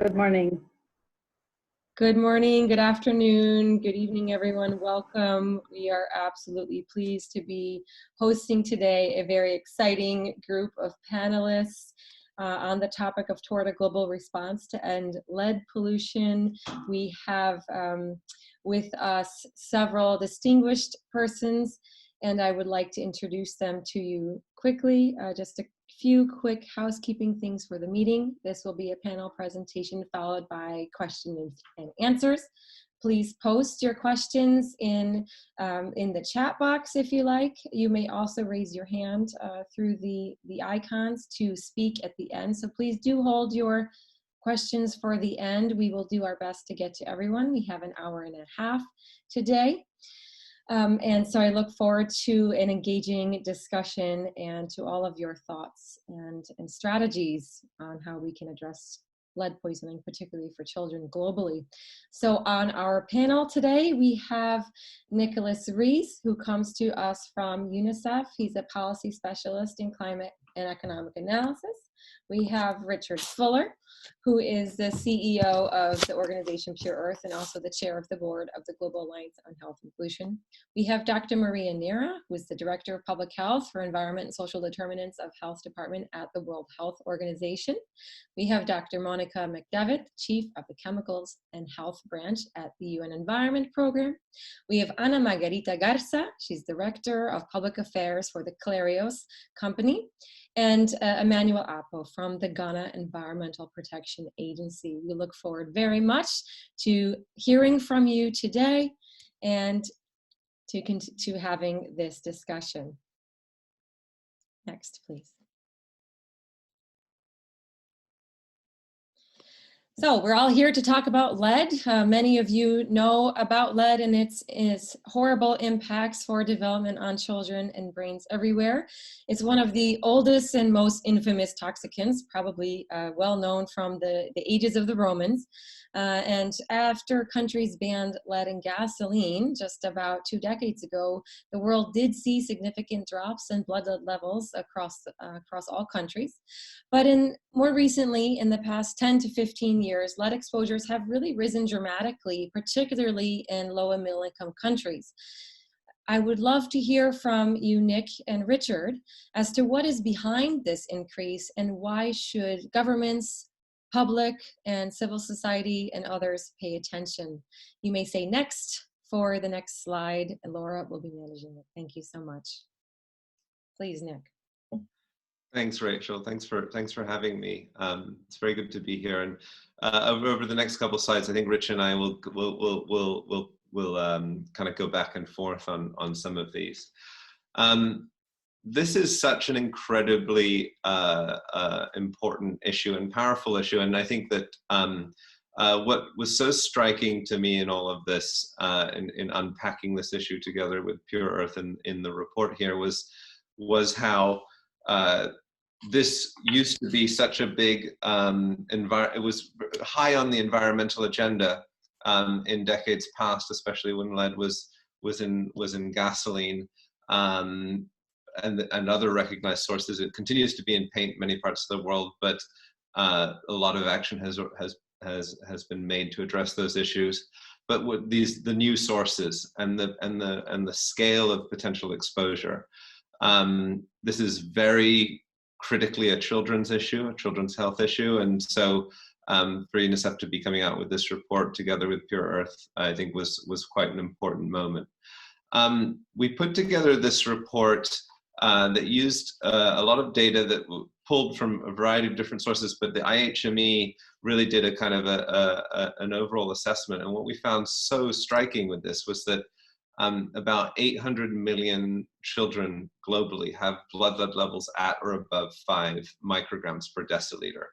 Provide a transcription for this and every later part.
Good morning. Good morning, good afternoon, good evening, everyone. Welcome. We are absolutely pleased to be hosting today a very exciting group of panelists on the topic of toward a global response to end lead pollution. We have with us several distinguished persons, and I would like to introduce them to you quickly. Just a few quick housekeeping things for the meeting. This will be a panel presentation followed by questions and answers. Please post your questions in the chat box if you like. You may also raise your hand through the icons to speak at the end. So please do hold your questions for the end. We will do our best to get to everyone. We have an hour and a half today. And so I look forward to an engaging discussion and to all of your thoughts and strategies on how we can address lead poisoning, particularly for children globally. So on our panel today, we have Nicholas Rees, who comes to us from UNICEF. He's a policy specialist in climate and economic analysis. We have Richard Fuller, who is the CEO of the organization Pure Earth and also the chair of the board of the Global Alliance on Health and Pollution. We have Dr. Maria Neira, who is the Director of Public Health for Environment and Social Determinants of Health Department at the World Health Organization. We have Dr. Monica McDevitt, Chief of the Chemicals and Health Branch at the UN Environment Program. We have Ana Margarita Garza, she's Director of Public Affairs for the Clarios company, and Emmanuel Apo from the Ghana Environmental Protection Agency. We look forward very much to hearing from you today and to having this discussion. Next, please. So we're all here to talk about lead. Many of you know about lead and its horrible impacts for development on children and brains everywhere. It's one of the oldest and most infamous toxicants, probably well known from the ages of the Romans. And after countries banned lead in gasoline just about 2 decades ago, the world did see significant drops in blood lead levels across all countries. But more recently, in the past 10 to 15 years, lead exposures have really risen dramatically, particularly in low and middle income countries. I would love to hear from you, Nick and Richard, as to what is behind this increase and why should governments, public and civil society and others pay attention. You may say next for the next slide, and Laura will be managing it. Thank you so much. Please, Nick. Thanks, Rachel. Thanks for having me. It's very good to be here. And over the next couple of slides, I think Rich and I will kind of go back and forth on some of these. This is such an incredibly important issue and powerful issue, and I think that what was so striking to me in all of this, in unpacking this issue together with Pure Earth in the report here, was how this used to be such a big it was high on the environmental agenda in decades past, especially when lead was in gasoline and other recognized sources. It continues to be in paint in many parts of the world, but a lot of action has been made to address those issues. But with the new sources and the scale of potential exposure, this is very critically a children's issue, a children's health issue, and so for UNICEF to be coming out with this report together with Pure Earth, I think was quite an important moment. We put together this report that used a lot of data that pulled from a variety of different sources, but the IHME really did a kind of an overall assessment. And what we found so striking with this was that about 800 million children globally have blood lead levels at or above 5 micrograms per deciliter.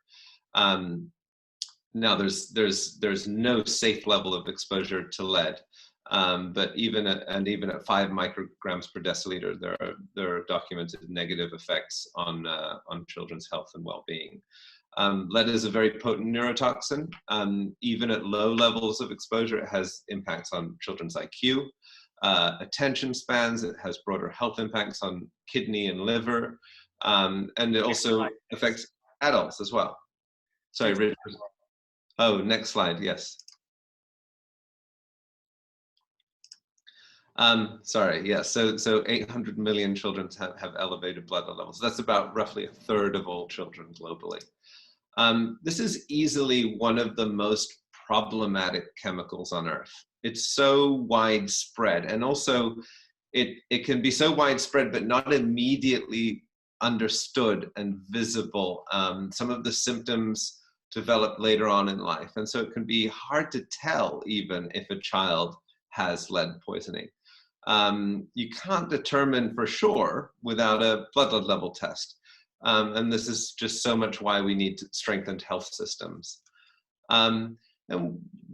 Now there's no safe level of exposure to lead, but even at 5 micrograms per deciliter, there are documented negative effects on children's health and well-being. Lead is a very potent neurotoxin. Even at low levels of exposure, it has impacts on children's IQ. Attention spans, it has broader health impacts on kidney and liver, and it also affects adults as well. Sorry, Richard. Oh, next slide, yes. Sorry, yes, so 800 million children have elevated blood levels. That's about roughly a third of all children globally. This is easily one of the most problematic chemicals on Earth. It's so widespread, and also it can be so widespread but not immediately understood and visible. Some of the symptoms develop later on in life, and so it can be hard to tell even if a child has lead poisoning. You can't determine for sure without a blood level test. And this is just so much why we need strengthened health systems. And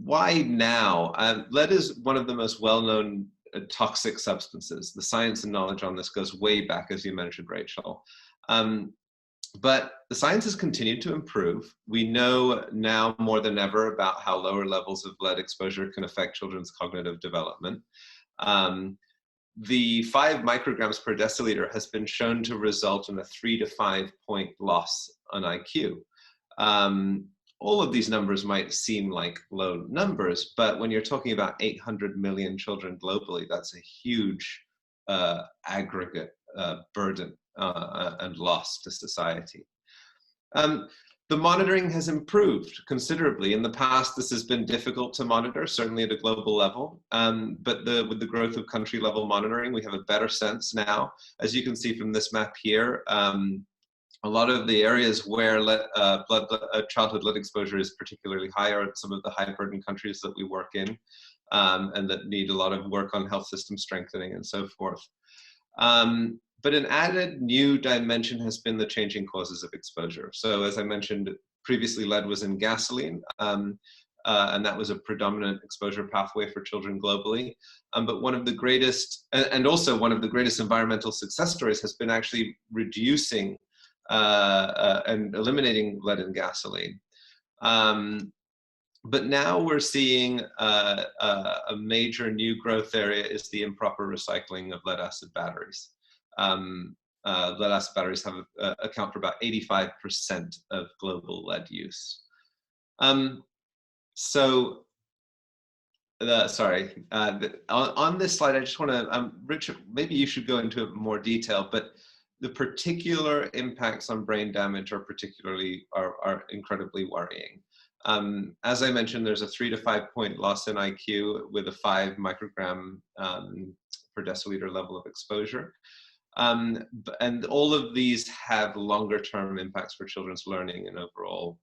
why now? Lead is one of the most well-known toxic substances. The science and knowledge on this goes way back, as you mentioned, Rachel. But the science has continued to improve. We know now more than ever about how lower levels of lead exposure can affect children's cognitive development. The 5 micrograms per deciliter has been shown to result in a 3 to 5 point loss on IQ. All of these numbers might seem like low numbers, but when you're talking about 800 million children globally, that's a huge aggregate burden and loss to society. The monitoring has improved considerably. In the past, this has been difficult to monitor, certainly at a global level. But with the growth of country level monitoring, we have a better sense now. As you can see from this map here, a lot of the areas where childhood lead exposure is particularly high are some of the high burden countries that we work in, and that need a lot of work on health system strengthening and so forth. But an added new dimension has been the changing causes of exposure. So as I mentioned previously, lead was in gasoline, and that was a predominant exposure pathway for children globally. But one of the greatest, and also one of the greatest environmental success stories has been actually reducing and eliminating lead in gasoline. But now we're seeing a major new growth area is the improper recycling of lead acid batteries. Lead acid batteries account for about 85% of global lead use. Sorry, on this slide, I just want to, Richard, maybe you should go into more detail, but the particular impacts on brain damage are incredibly worrying. As I mentioned, there's a 3 to 5 point loss in IQ with a 5 microgram per deciliter level of exposure. And all of these have longer term impacts for children's learning and overall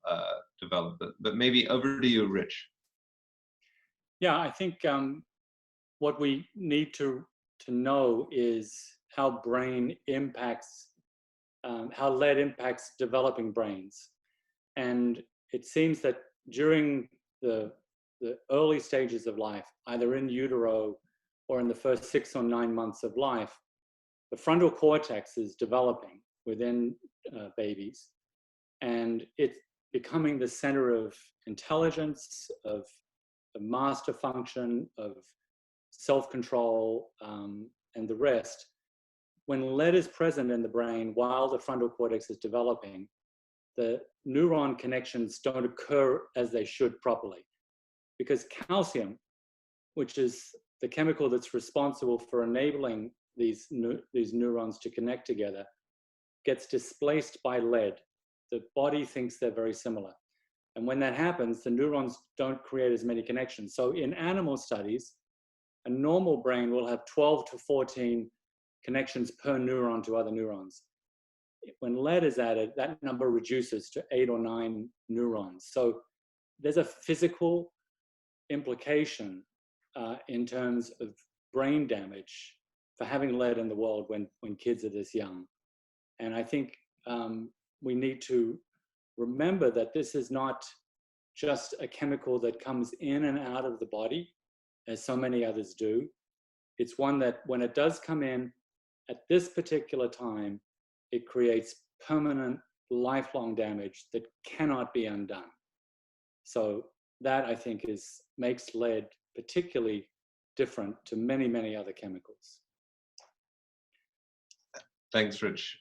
development. But maybe over to you, Rich. Yeah, I think what we need to know is how brain impacts, how lead impacts developing brains. And it seems that during the early stages of life, either in utero or in the first 6 or 9 months of life, the frontal cortex is developing within babies, and it's becoming the center of intelligence, of the master function, of self-control, and the rest. When lead is present in the brain while the frontal cortex is developing, the neuron connections don't occur as they should properly, because calcium, which is the chemical that's responsible for enabling these neurons to connect together, gets displaced by lead. The body thinks they're very similar. And when that happens, the neurons don't create as many connections. So in animal studies, a normal brain will have 12 to 14 connections per neuron to other neurons. When lead is added, that number reduces to 8 or 9 neurons. So there's a physical implication in terms of brain damage for having lead in the world when kids are this young. And I think we need to remember that this is not just a chemical that comes in and out of the body, as so many others do. It's one that when it does come in at this particular time, it creates permanent, lifelong damage that cannot be undone. So that, I think, makes lead particularly different to many, many other chemicals. Thanks, Rich.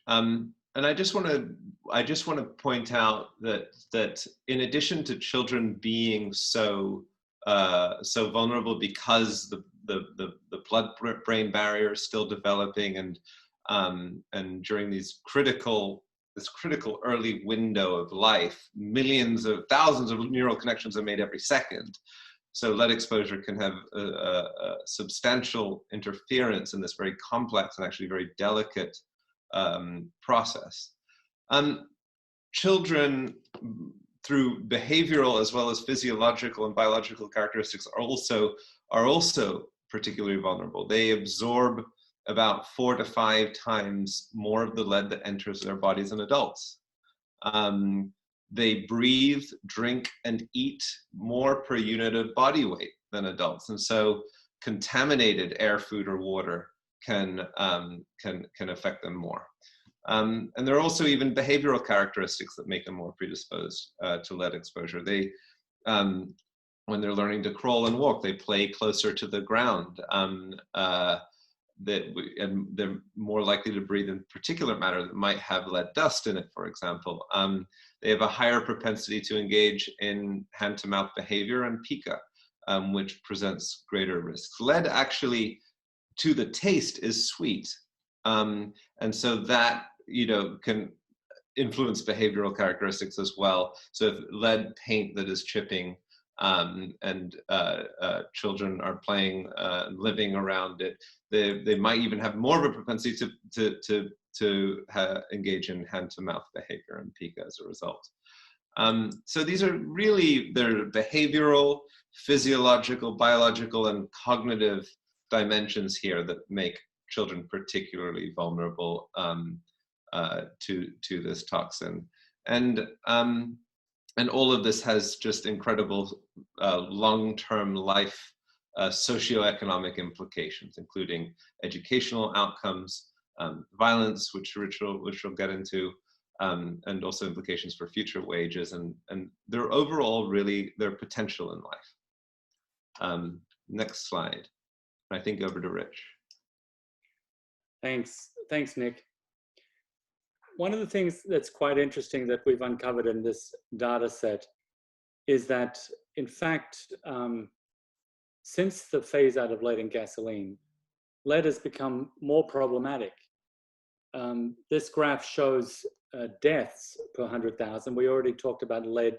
I just want to point out that in addition to children being so vulnerable because the blood-brain barrier is still developing, and during this critical early window of life, thousands of neural connections are made every second. So lead exposure can have a substantial interference in this very complex and actually very delicate process. Children, through behavioral as well as physiological and biological characteristics, are also particularly vulnerable. They absorb about 4 to 5 times more of the lead that enters their bodies than adults. They breathe, drink, and eat more per unit of body weight than adults, and so contaminated air, food, or water can affect them more. And there are also even behavioral characteristics that make them more predisposed to lead exposure. They, when they're learning to crawl and walk, they play closer to the ground. And they're more likely to breathe in particulate matter that might have lead dust in it, for example. They have a higher propensity to engage in hand-to-mouth behavior and pica, which presents greater risks. Lead actually, to the taste, is sweet. And so that, can influence behavioral characteristics as well. So if lead paint that is chipping, and children are playing, living around it, they might even have more of a propensity to engage in hand-to-mouth behavior and pica as a result. So these are really, they're behavioral, physiological, biological, and cognitive dimensions here that make children particularly vulnerable to this toxin. And all of this has just incredible long-term life socioeconomic implications, including educational outcomes, violence, which we'll get into, and also implications for future wages and their overall, really, their potential in life. Next slide. I think over to Rich. Thanks, Nick. One of the things that's quite interesting that we've uncovered in this data set is that, in fact, since the phase out of lead in gasoline, lead has become more problematic. This graph shows deaths per 100,000. We already talked about lead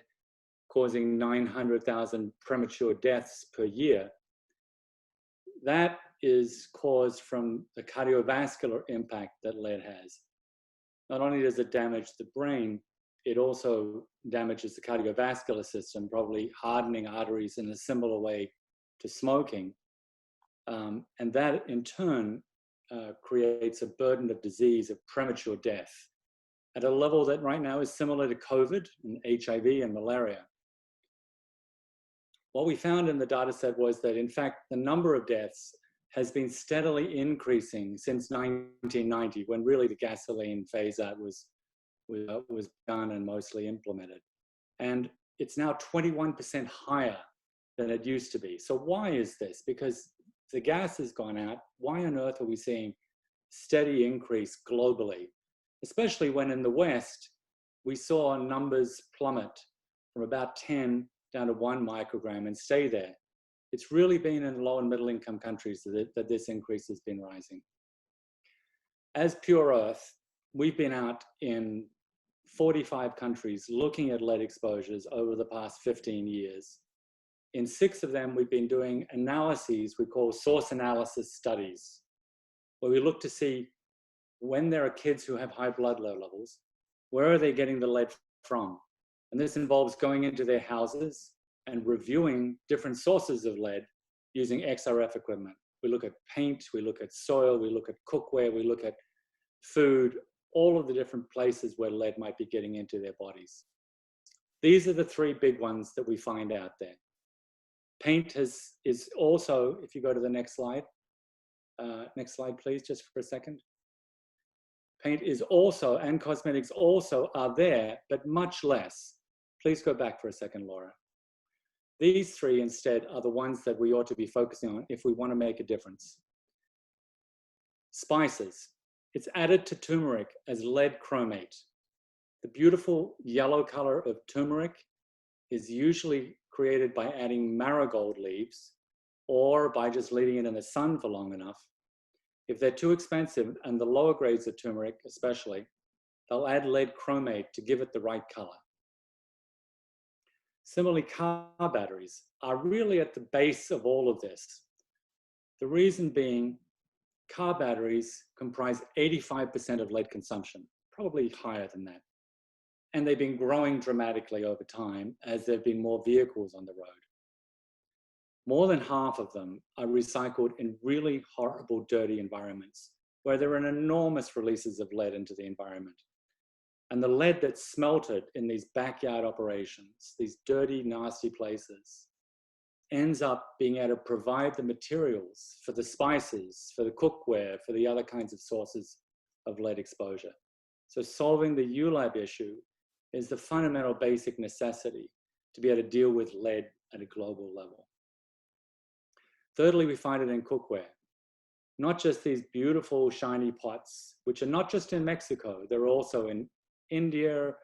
causing 900,000 premature deaths per year. That is caused from the cardiovascular impact that lead has. Not only does it damage the brain, it also damages the cardiovascular system, probably hardening arteries in a similar way to smoking. And that in turn creates a burden of disease, of premature death, at a level that right now is similar to COVID and HIV and malaria. What we found in the data set was that, in fact, the number of deaths has been steadily increasing since 1990, when really the gasoline phase out was done and mostly implemented. And it's now 21% higher than it used to be. So why is this? Because the gas has gone out. Why on earth are we seeing steady increase globally? Especially when in the West, we saw numbers plummet from about 10 down to 1 microgram and stay there. It's really been in low and middle income countries that this increase has been rising. As Pure Earth, we've been out in 45 countries looking at lead exposures over the past 15 years. In 6 of them, we've been doing analyses we call source analysis studies, where we look to see when there are kids who have high blood lead levels, where are they getting the lead from? And this involves going into their houses and reviewing different sources of lead using XRF equipment. We look at paint, we look at soil, we look at cookware, we look at food, all of the different places where lead might be getting into their bodies. These are the 3 big ones that we find out there. Paint is also, if you go to the next slide please, just for a second. Paint is also, and cosmetics also are there, but much less. Please go back for a second, Laura. These 3 instead are the ones that we ought to be focusing on if we want to make a difference. Spices. It's added to turmeric as lead chromate. The beautiful yellow color of turmeric is usually created by adding marigold leaves or by just leaving it in the sun for long enough. If they're too expensive, and the lower grades of turmeric especially, they'll add lead chromate to give it the right color. Similarly, car batteries are really at the base of all of this. The reason being, car batteries comprise 85% of lead consumption, probably higher than that. And they've been growing dramatically over time as there have been more vehicles on the road. More than half of them are recycled in really horrible, dirty environments where there are enormous releases of lead into the environment. And the lead that's smelted in these backyard operations, these dirty, nasty places, ends up being able to provide the materials for the spices, for the cookware, for the other kinds of sources of lead exposure. So solving the ULAB issue is the fundamental basic necessity to be able to deal with lead at a global level. Thirdly, we find it in cookware. Not just these beautiful shiny pots, which are not just in Mexico, they're also in India,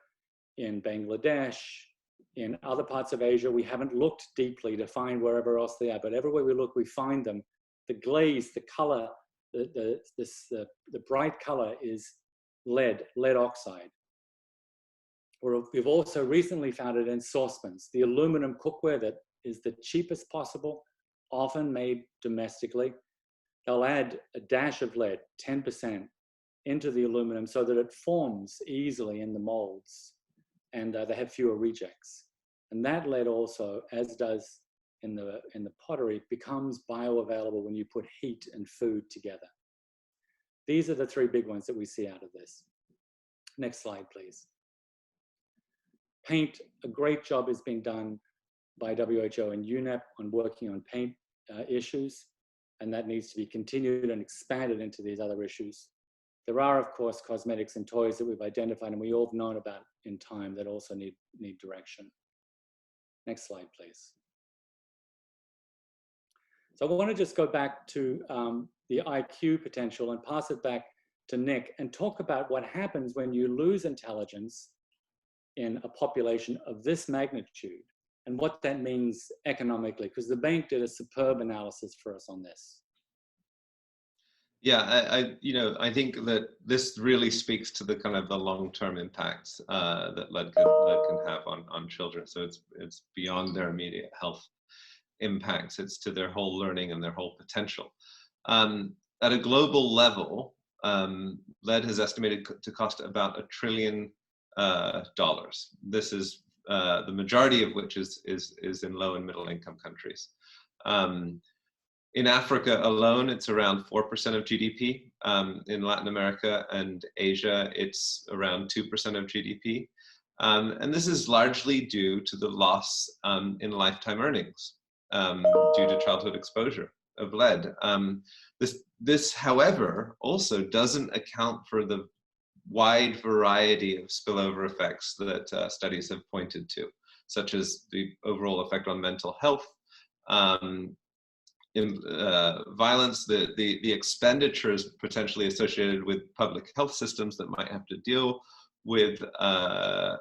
in Bangladesh, in other parts of Asia. We haven't looked deeply to find wherever else they are, but everywhere we look, we find them. The glaze, the color, the bright color is lead oxide. We've also recently found it in saucepans, the aluminum cookware that is the cheapest possible, often made domestically. They'll add a dash of lead, 10%, into the aluminum so that it forms easily in the molds, and they have fewer rejects. And that lead also, as does in the pottery, becomes bioavailable when you put heat and food together. These are the three big ones that we see out of this. Next slide, please. Paint, a great job is being done by WHO and UNEP on working on paint issues, and that needs to be continued and expanded into these other issues. There are, of course, cosmetics and toys that we've identified and we all have known about in time that also need direction. Next slide, please. So I want to just go back to the IQ potential and pass it back to Nick and talk about what happens when you lose intelligence in a population of this magnitude and what that means economically, because the bank did a superb analysis for us on this. Yeah, I think that this really speaks to the kind of the long-term impacts that lead can have on children. So it's beyond their immediate health impacts. It's to their whole learning and their whole potential. At a global level, lead has estimated to cost about $1 trillion. This is the majority of which is in low and middle income countries. In Africa alone, it's around 4% of GDP. In Latin America and Asia, it's around 2% of GDP. And this is largely due to the loss in lifetime earnings due to childhood exposure of lead. This, however, also doesn't account for the wide variety of spillover effects that studies have pointed to, such as the overall effect on mental health, violence, the expenditures potentially associated with public health systems that might have to deal with the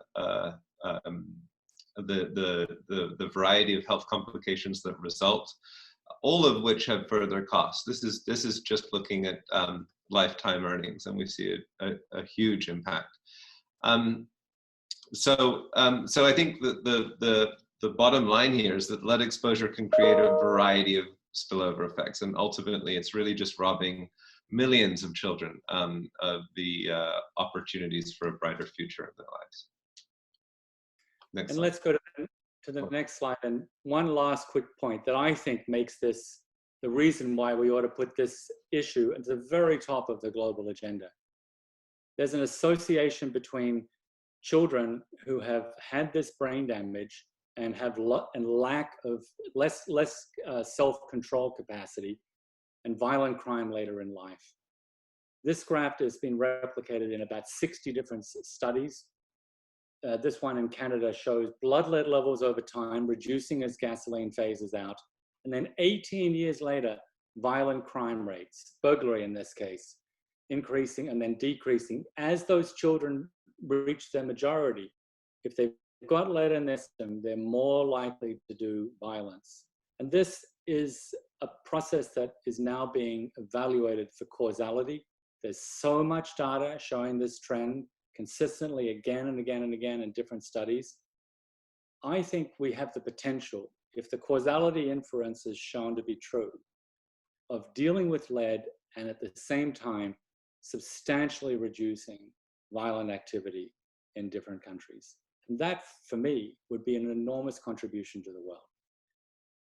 variety of health complications that result, all of which have further costs. This is just looking at lifetime earnings, and we see a huge impact. So I think that the bottom line here is that lead exposure can create a variety of spillover effects, and ultimately it's really just robbing millions of children of the opportunities for a brighter future in their lives. Next and slide. let's go to the next slide. And one last quick point that I think makes this the reason why we ought to put this issue at the very top of the global agenda. There's an association between children who have had this brain damage and have lack of less self-control capacity and violent crime later in life. This graph has been replicated in about 60 different studies. This one in Canada shows blood lead levels over time reducing as gasoline phases out. And then 18 years later, violent crime rates, burglary in this case, increasing and then decreasing as those children reach their majority. If they've got lead in their system, they're more likely to do violence. And this is a process that is now being evaluated for causality. There's so much data showing this trend consistently again and again and again in different studies. I think we have the potential, if the causality inference is shown to be true, of dealing with lead and at the same time substantially reducing violent activity in different countries. And that, for me, would be an enormous contribution to the world.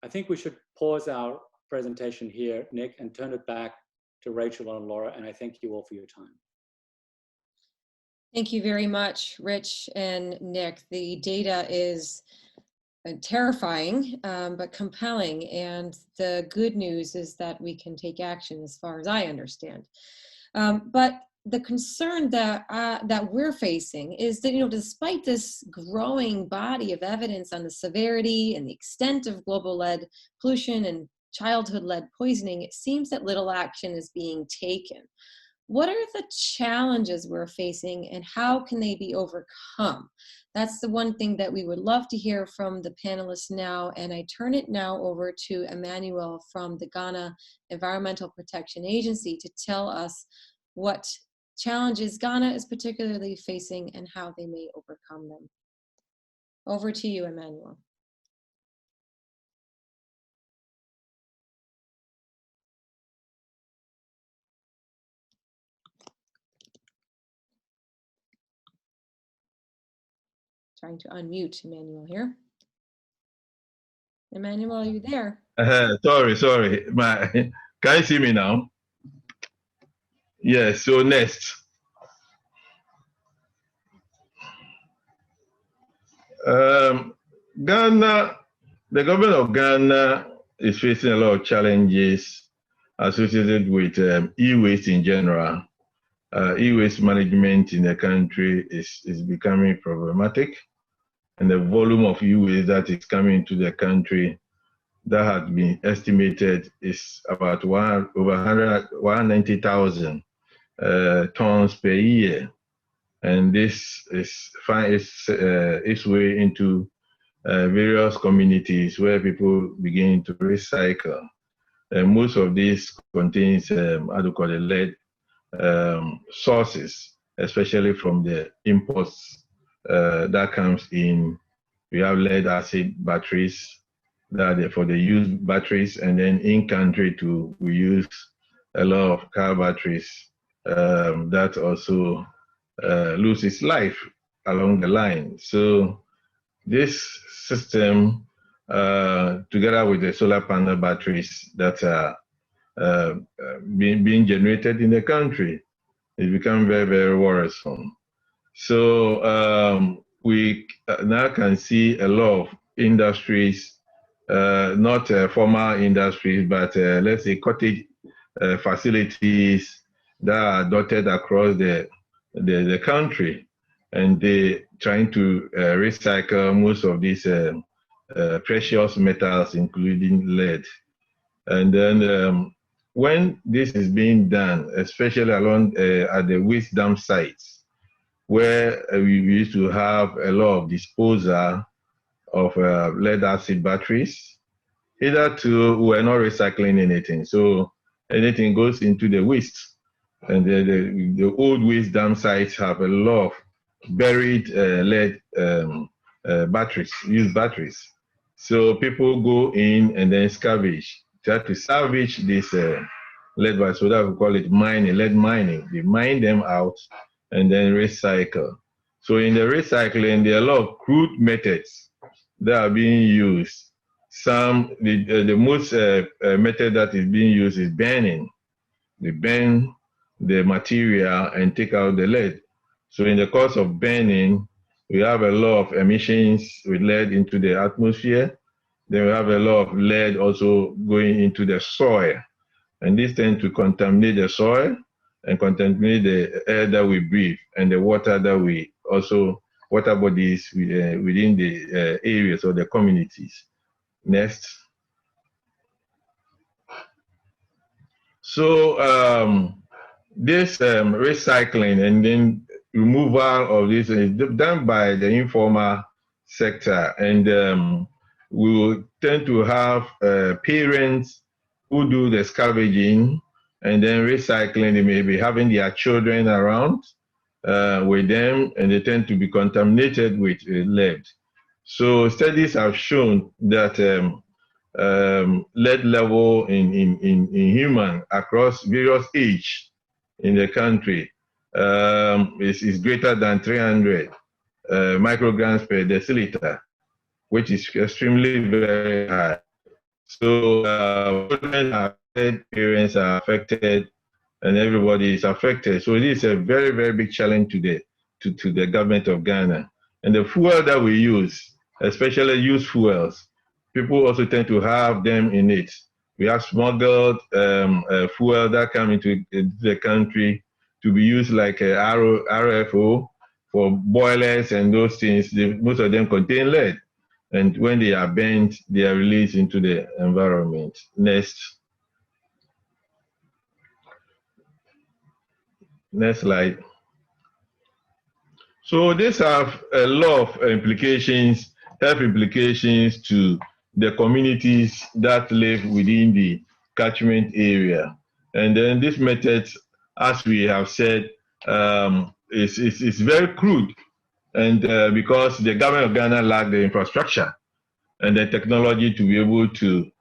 I think we should pause our presentation here, Nick, and turn it back to Rachel and Laura, and I thank you all for your time. Thank you very much, Rich and Nick. The data is terrifying, but compelling. And the good news is that we can take action as far as I understand. But the concern that we're facing is that, despite this growing body of evidence on the severity and the extent of global lead pollution and childhood lead poisoning, it seems that little action is being taken. What are the challenges we're facing and how can they be overcome? That's the one thing that we would love to hear from the panelists now. And I turn it now over to Emmanuel from the Ghana Environmental Protection Agency to tell us what challenges Ghana is particularly facing and how they may overcome them. Over to you, Emmanuel. Trying to unmute Emmanuel here. Emmanuel, are you there? Sorry. Can you see me now? Yes, so next. Ghana, the government of Ghana is facing a lot of challenges associated with e-waste in general. E-waste management in the country is becoming problematic, and the volume of e-waste that is coming into the country that has been estimated is about over 190,000 tons per year. And this is its way into various communities where people begin to recycle. And most of this contains, lead sources, especially from the imports that comes in. We have lead acid batteries that are for the used batteries, and then in country too, we use a lot of car batteries that also lose its life along the line. So this system, together with the solar panel batteries that are being generated in the country, it become very, very worrisome. So we now can see a lot of industries, not formal industries, but let's say cottage facilities that are dotted across the country, and they trying to recycle most of these precious metals, including lead. And then when this is being done, especially along at the waste dump sites, where we used to have a lot of disposal of lead acid batteries, hitherto we're not recycling anything. So anything goes into the waste. And the old waste dump sites have a lot of buried lead batteries, used batteries. So people go in and then scavenge, try to salvage this lead batteries, so that we call it mining, lead mining. They mine them out and then recycle. So in the recycling, there are a lot of crude methods that are being used. The most method that is being used is burning. They burn the material and take out the lead. So in the course of burning, we have a lot of emissions with lead into the atmosphere. Then we have a lot of lead also going into the soil. And this tends to contaminate the soil and contaminate the air that we breathe and the water that we also, water bodies within the areas or the communities. Next. So this recycling and then removal of this is done by the informal sector, and we will tend to have parents who do the scavenging and then recycling. They may be having their children around with them, and they tend to be contaminated with lead. So studies have shown that lead level in human across various age in the country is greater than 300 micrograms per deciliter, which is extremely very high. So children are affected, parents are affected, and everybody is affected. So this is a very, very big challenge today to the government of Ghana. And the fuel that we use, especially used fuels, people also tend to have them in it. We have smuggled fuel that come into the country to be used like RFO for boilers and those things. Most of them contain lead. And when they are burnt, they are released into the environment. Next slide. So these have a lot of implications, health implications to the communities that live within the catchment area. And then this method, as we have said, is very crude. And because the government of Ghana lack the infrastructure and the technology to be able to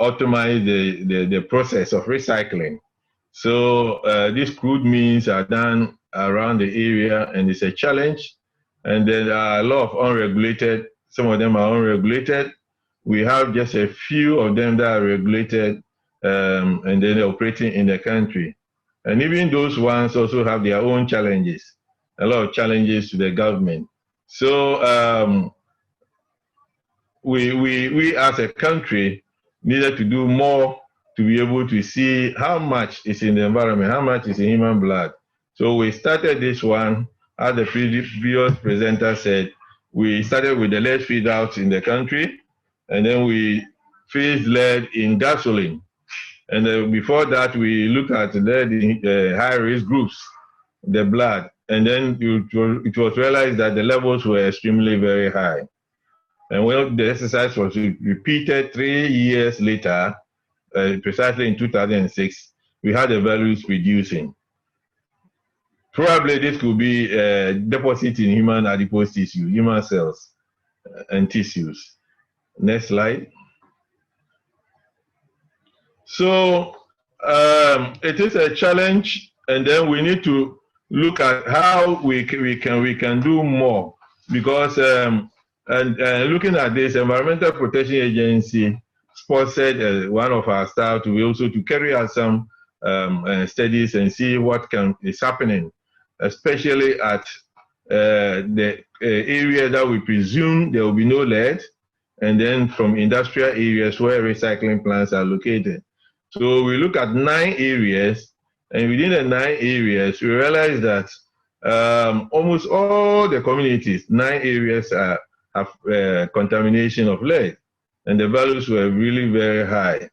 automate the process of recycling. So these crude means are done around the area, and it's a challenge. And there are a lot of unregulated, some of them are unregulated. We have just a few of them that are regulated, and then they're operating in the country. And even those ones also have their own challenges, a lot of challenges to the government. So we as a country needed to do more to be able to see how much is in the environment, how much is in human blood. So we started this one, as the previous presenter said, we started with the lead feed out in the country, and then we phased lead in gasoline. And before that, we looked at lead in high-risk groups, the blood. And then it was realized that the levels were extremely very high. And when the exercise was repeated 3 years later, precisely in 2006, we had the values reducing. Probably this could be deposit in human adipose tissue, human cells and tissues. Next slide. So it is a challenge, and then we need to look at how we can do more, because looking at this, Environmental Protection Agency sponsored one of our staff to be also to carry out some studies and see what is happening, especially at the area that we presume there will be no lead, and then from industrial areas where recycling plants are located. So we look at 9 areas, and within the 9 areas, we realize that almost all the communities, 9 areas have contamination of lead, and the values were really very high.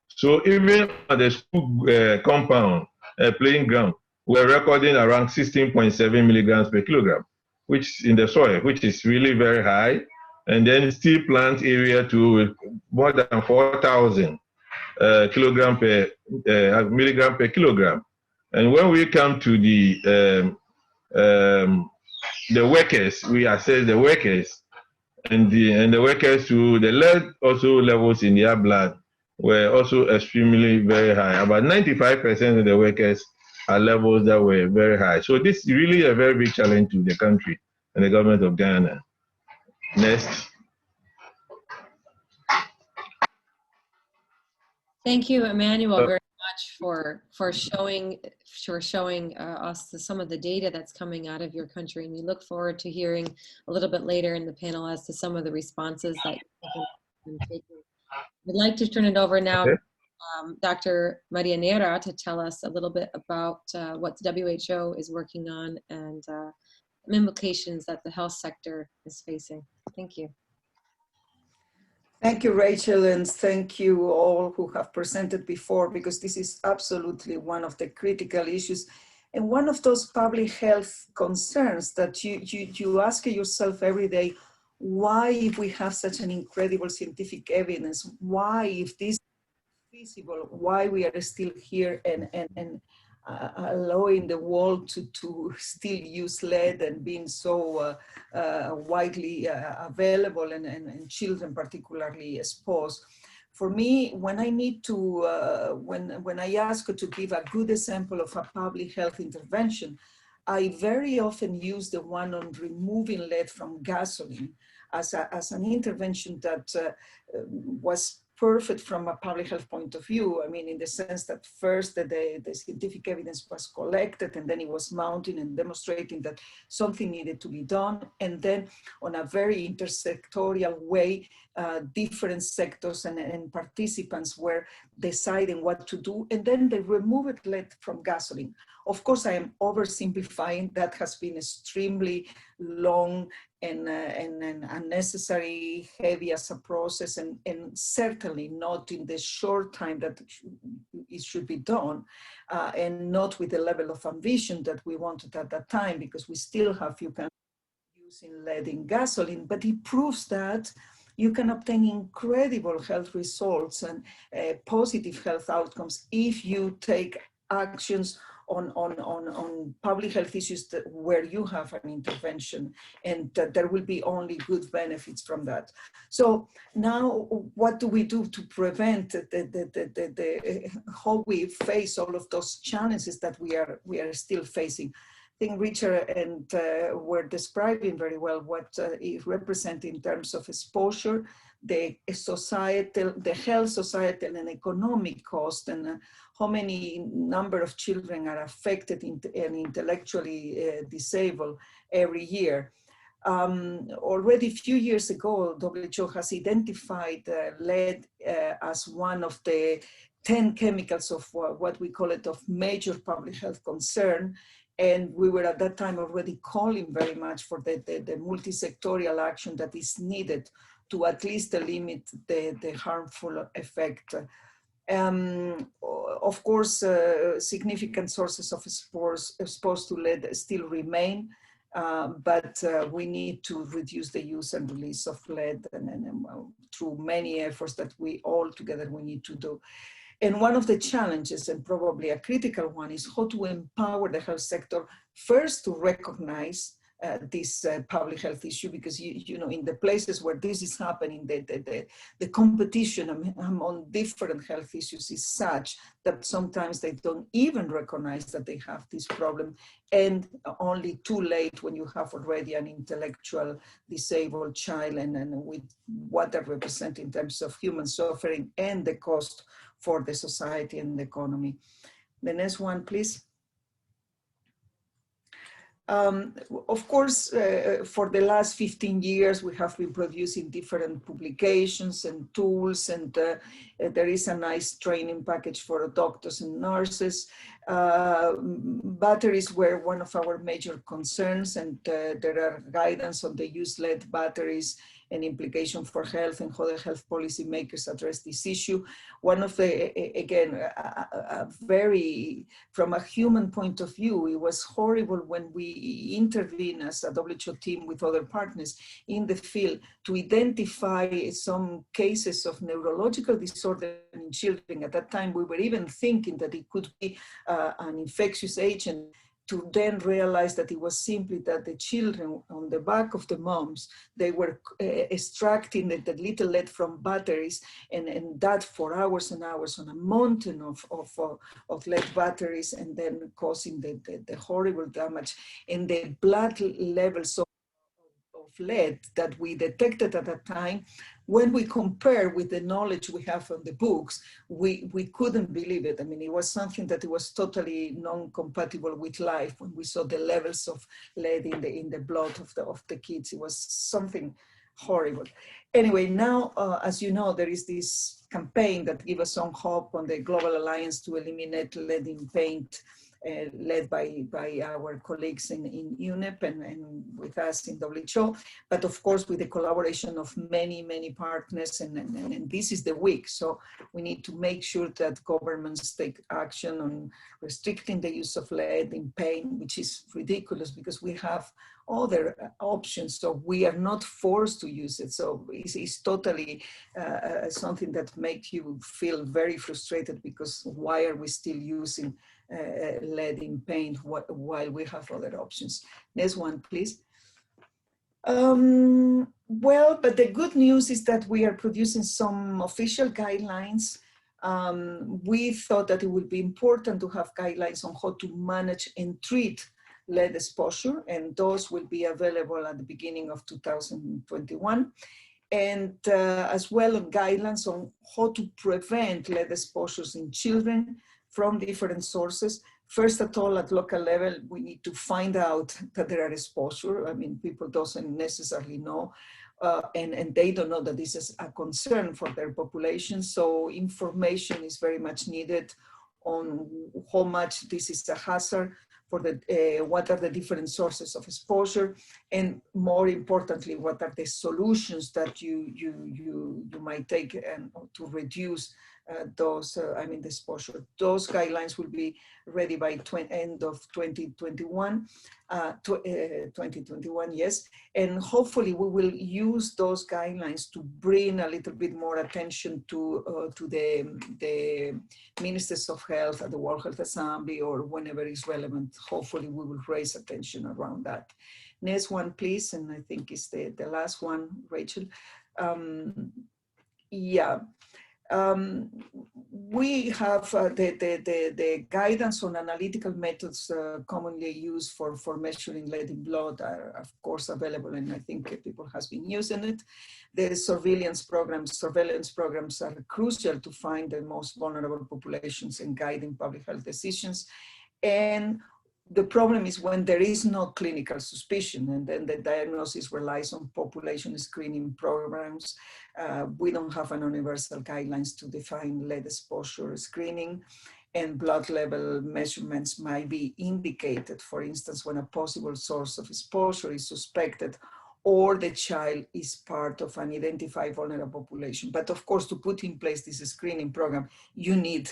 So even at the school compound, playing ground, we're recording around 16.7 milligrams per kilogram, which in the soil, which is really very high. And then steel plant area too, more than 4,000 milligram per kilogram. And when we come to the workers, we assess the workers, and the workers too, the lead also levels in their blood were also extremely very high. About 95% of the workers are levels that were very high. So this is really a very big challenge to the country and the government of Ghana. Next. Thank you, Emmanuel, very much for showing us some of the data that's coming out of your country, and we look forward to hearing a little bit later in the panel as to some of the responses that you've taken. I'd like to turn it over now to Dr. Moderator to tell us a little bit about what the WHO is working on and implications that the health sector is facing. Thank you. Thank you, Rachel, and thank you all who have presented before, because this is absolutely one of the critical issues and one of those public health concerns that you ask yourself every day, why, if we have such an incredible scientific evidence, why, if this is feasible, why we are still here and allowing the world to still use lead and being so widely available and children particularly exposed. For me, when I need to, when I ask to give a good example of a public health intervention, I very often use the one on removing lead from gasoline as an intervention that was perfect from a public health point of view. I mean, in the sense that first the scientific evidence was collected, and then it was mounting and demonstrating that something needed to be done. And then on a very intersectorial way, different sectors and participants were deciding what to do. And then they removed lead from gasoline. Of course, I am oversimplifying. That has been extremely long and unnecessary, heavy as a process, and certainly not in the short time that it should be done, and not with the level of ambition that we wanted at that time, because we still have few countries using lead in gasoline, but it proves that you can obtain incredible health results and positive health outcomes if you take actions on public health issues where you have an intervention, and that there will be only good benefits from that. So now, what do we do to prevent how we face all of those challenges that we are still facing? I think Richard and were describing very well what it represents in terms of exposure, the societal, the health, societal, and economic cost, and how many number of children are affected and intellectually disabled every year. Already a few years ago, WHO has identified lead as one of the 10 chemicals of what we call it of major public health concern. And we were at that time already calling very much for the multi-sectorial action that is needed to at least limit the harmful effect. Of course, significant sources of exposed to lead still remain, but we need to reduce the use and release of lead and through many efforts that we all together we need to do. And one of the challenges, and probably a critical one, is how to empower the health sector first to recognize this public health issue, because you know, in the places where this is happening, the competition among different health issues is such that sometimes they don't even recognize that they have this problem, and only too late when you have already an intellectual disabled child, and with what that represents in terms of human suffering and the cost for the society and the economy. The next one, please. Of course, for the last 15 years, we have been producing different publications and tools, and there is a nice training package for doctors and nurses. Batteries were one of our major concerns, and there are guidance on the use-led batteries and implication for health and how the health policy makers address this issue. One of the, again, very, from a human point of view, it was horrible when we intervene as a WHO team with other partners in the field to identify some cases of neurological disorder in children. At that time, we were even thinking that it could be an infectious agent, to then realize that it was simply that the children on the back of the moms, they were extracting the little lead from batteries, and that for hours and hours on a mountain of lead batteries, and then causing the horrible damage in the blood levels of lead that we detected at that time. When we compare with the knowledge we have from the books, we couldn't believe it. I mean, it was something that it was totally non-compatible with life. When we saw the levels of lead in the blood of the kids, it was something horrible. Anyway, now, as you know, there is this campaign that gives us some hope on the Global Alliance to Eliminate Lead in Paint led by our colleagues in UNEP and with us in WHO, but of course with the collaboration of many partners, and this is the week, so we need to make sure that governments take action on restricting the use of lead in paint, which is ridiculous because we have other options, so we are not forced to use it. So it's totally something that makes you feel very frustrated, because why are we still using lead in paint while we have other options? Next one, please. Well, but the good news is that we are producing some official guidelines. We thought that it would be important to have guidelines on how to manage and treat lead exposure, and those will be available at the beginning of 2021. And as well as guidelines on how to prevent lead exposures in children from different sources. First of all, at local level, we need to find out that there are exposure. I mean, people don't necessarily know, and they don't know that this is a concern for their population. So information is very much needed on how much this is a hazard, for the what are the different sources of exposure, and more importantly, what are the solutions that you might take to reduce those, the exposure. Those guidelines will be ready by end of 2021, 2021, yes. And hopefully we will use those guidelines to bring a little bit more attention to the ministers of health at the World Health Assembly, or whenever it's relevant. Hopefully we will raise attention around that. Next one, please. And I think it's the last one, Rachel. Yeah. We have the guidance on analytical methods commonly used for measuring lead in blood are of course available, and I think people has been using it. The surveillance programs are crucial to find the most vulnerable populations and guiding public health decisions. And the problem is when there is no clinical suspicion, and then the diagnosis relies on population screening programs. We don't have an universal guidelines to define lead exposure screening, and blood level measurements might be indicated, for instance, when a possible source of exposure is suspected, or the child is part of an identified vulnerable population. But of course, to put in place this screening program, you need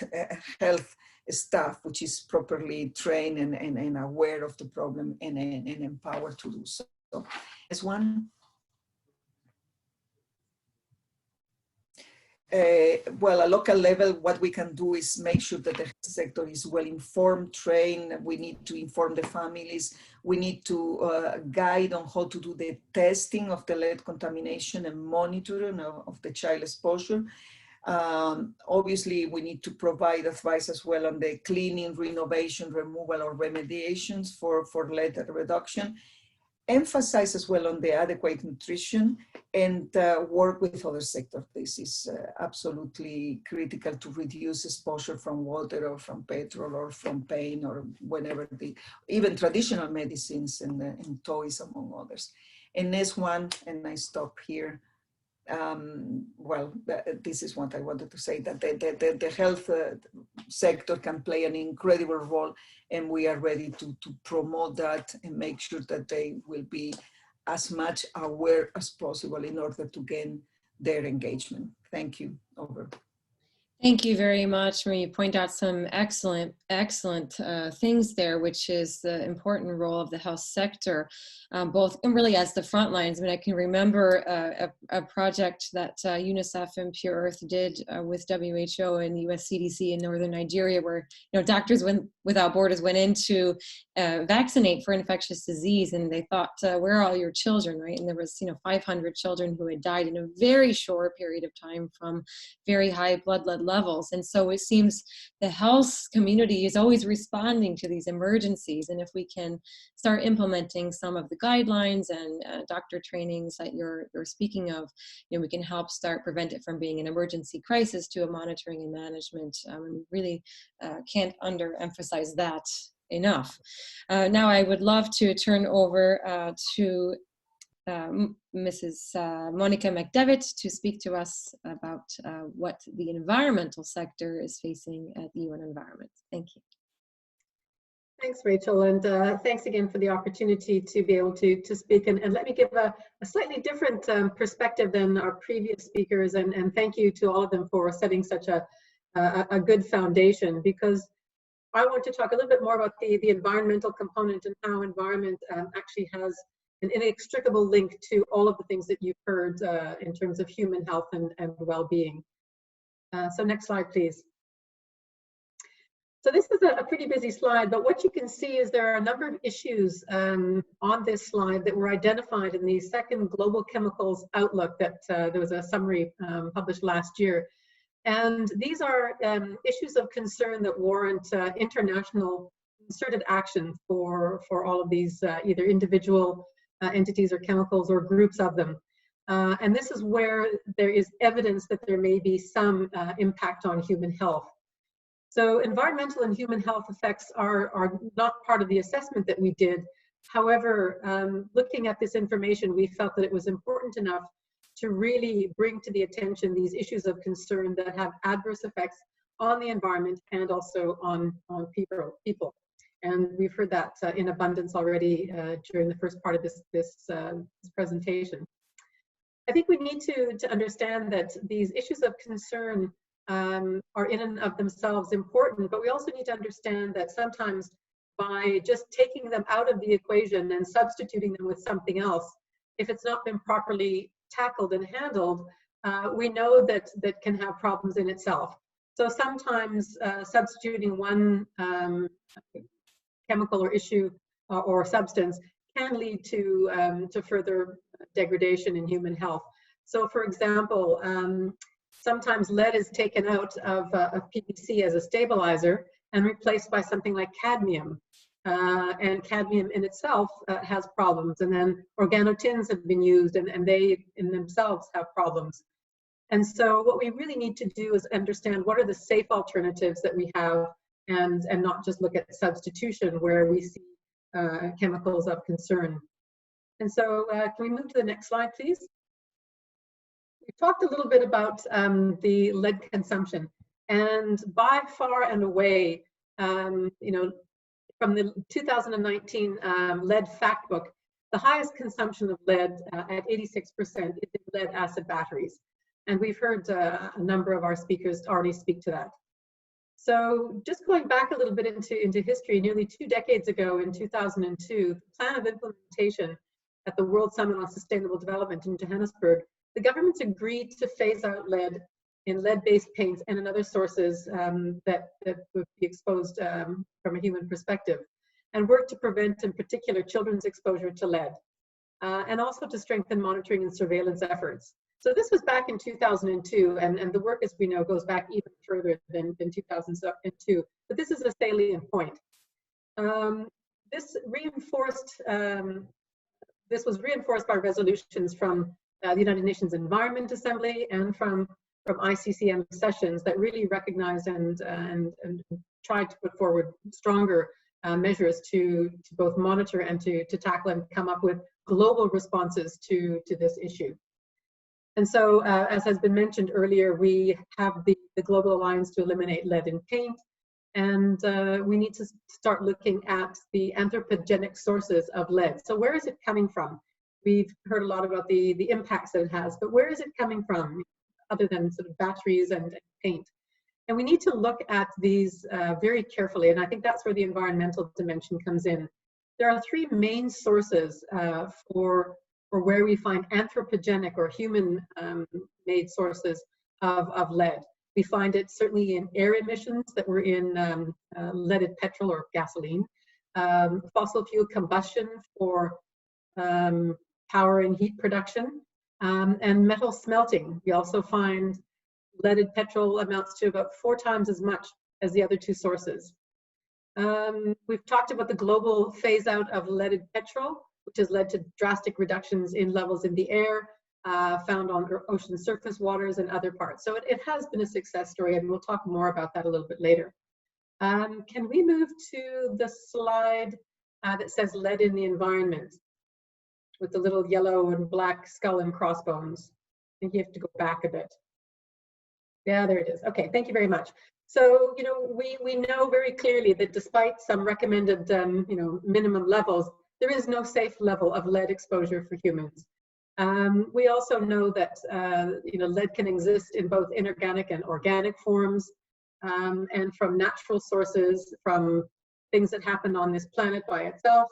health staff which is properly trained and aware of the problem and empowered to do so. As one. Well, at local level, what we can do is make sure that the health sector is well informed, trained. We need to inform the families. We need to guide on how to do the testing of the lead contamination and monitoring of the child exposure. Obviously, we need to provide advice as well on the cleaning, renovation, removal, or remediations for lead reduction. Emphasize as well on the adequate nutrition, and work with other sectors. This is absolutely critical to reduce exposure from water or from petrol or from paint or whenever even traditional medicines and toys, among others. And next one, and I stop here. Well, this is what I wanted to say, that the health sector can play an incredible role, and we are ready to promote that and make sure that they will be as much aware as possible in order to gain their engagement. Thank you. Over. Thank you very much, Marie. You point out some excellent things there, which is the important role of the health sector, both and really as the front lines. I mean, I can remember a project that UNICEF and Pure Earth did with WHO and the US CDC in northern Nigeria, where Doctors Without Borders went in to vaccinate for infectious disease, and they thought, where are all your children, right? And there was 500 children who had died in a very short period of time from very high blood lead levels. And so it seems the health community is always responding to these emergencies. And if we can start implementing some of the guidelines and doctor trainings that you're speaking of, we can help start prevent it from being an emergency crisis to a monitoring and management. Really can't underemphasize that enough. Now I would love to turn over to Mrs. Monica McDevitt to speak to us about what the environmental sector is facing at the UN Environment. Thank you. Thanks, Rachel, and thanks again for the opportunity to be able to speak. And let me give a slightly different perspective than our previous speakers, and thank you to all of them for setting such a good foundation, because I want to talk a little bit more about the environmental component and how environment actually has an inextricable link to all of the things that you've heard in terms of human health and well-being. So next slide, please. So this is a pretty busy slide, but what you can see is there are a number of issues on this slide that were identified in the second Global Chemicals Outlook that there was a summary published last year. And these are issues of concern that warrant international concerted action for all of these either individual entities or chemicals or groups of them. And this is where there is evidence that there may be some impact on human health. So environmental and human health effects are not part of the assessment that we did. However, looking at this information, we felt that it was important enough to really bring to the attention these issues of concern that have adverse effects on the environment and also on people. And we've heard that in abundance already during the first part of this presentation. I think we need to understand that these issues of concern are in and of themselves important, but we also need to understand that sometimes by just taking them out of the equation and substituting them with something else, if it's not been properly tackled and handled, we know that that can have problems in itself. So sometimes substituting one chemical or issue or substance can lead to further degradation in human health. So for example, sometimes lead is taken out of PVC as a stabilizer and replaced by something like cadmium. And cadmium in itself has problems. And then organotins have been used and they in themselves have problems. And so what we really need to do is understand what are the safe alternatives that we have and not just look at substitution where we see chemicals of concern. And so can we move to the next slide, please? We talked a little bit about the lead consumption, and by far and away, you know, from the 2019 lead fact book, the highest consumption of lead at 86% is in lead acid batteries. And we've heard a number of our speakers already speak to that. So just going back a little bit into history, nearly 2 decades ago in 2002, the plan of implementation at the World Summit on Sustainable Development in Johannesburg, the governments agreed to phase out lead in lead-based paints and in other sources that would be exposed from a human perspective, and work to prevent, in particular, children's exposure to lead, and also to strengthen monitoring and surveillance efforts. So this was back in 2002, and the work, as we know, goes back even further than 2002, but this is a salient point. This was reinforced by resolutions from the United Nations Environment Assembly and from ICCM sessions that really recognized and tried to put forward stronger measures to both monitor and to tackle and come up with global responses to this issue. And so, as has been mentioned earlier, we have the Global Alliance to Eliminate Lead in Paint, and we need to start looking at the anthropogenic sources of lead. So where is it coming from? We've heard a lot about the impacts that it has, but where is it coming from other than sort of batteries and paint? And we need to look at these very carefully, and I think that's where the environmental dimension comes in. There are 3 main sources for where we find anthropogenic or human-made sources of lead. We find it certainly in air emissions that were in leaded petrol or gasoline, fossil fuel combustion for power and heat production, and metal smelting. We also find leaded petrol amounts to about 4 times as much as the other 2 sources. We've talked about the global phase out of leaded petrol, which has led to drastic reductions in levels in the air found on ocean surface waters and other parts. So it has been a success story, and we'll talk more about that a little bit later. Can we move to the slide that says lead in the environment with the little yellow and black skull and crossbones? I think you have to go back a bit. Yeah, there it is. Okay, thank you very much. So, you know, we know very clearly that despite some recommended, you know, minimum levels, there is no safe level of lead exposure for humans. We also know that, you know, lead can exist in both inorganic and organic forms, and from natural sources, from things that happen on this planet by itself,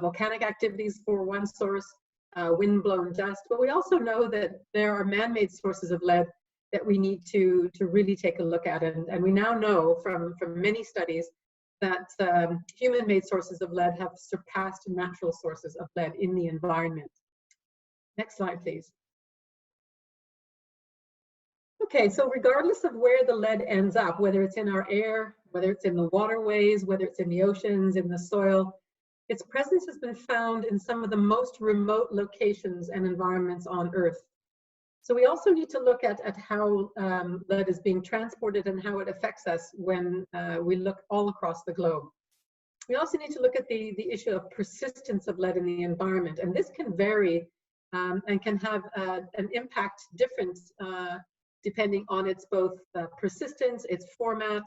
volcanic activities for one source, wind-blown dust. But we also know that there are man-made sources of lead that we need to really take a look at. And we now know from many studies that human-made sources of lead have surpassed natural sources of lead in the environment. Next slide, please. Okay, so regardless of where the lead ends up, whether it's in our air, whether it's in the waterways, whether it's in the oceans, in the soil, its presence has been found in some of the most remote locations and environments on Earth. So we also need to look at how lead is being transported and how it affects us when we look all across the globe. We also need to look at the issue of persistence of lead in the environment, and this can vary and can have an impact difference depending on its both persistence, its format,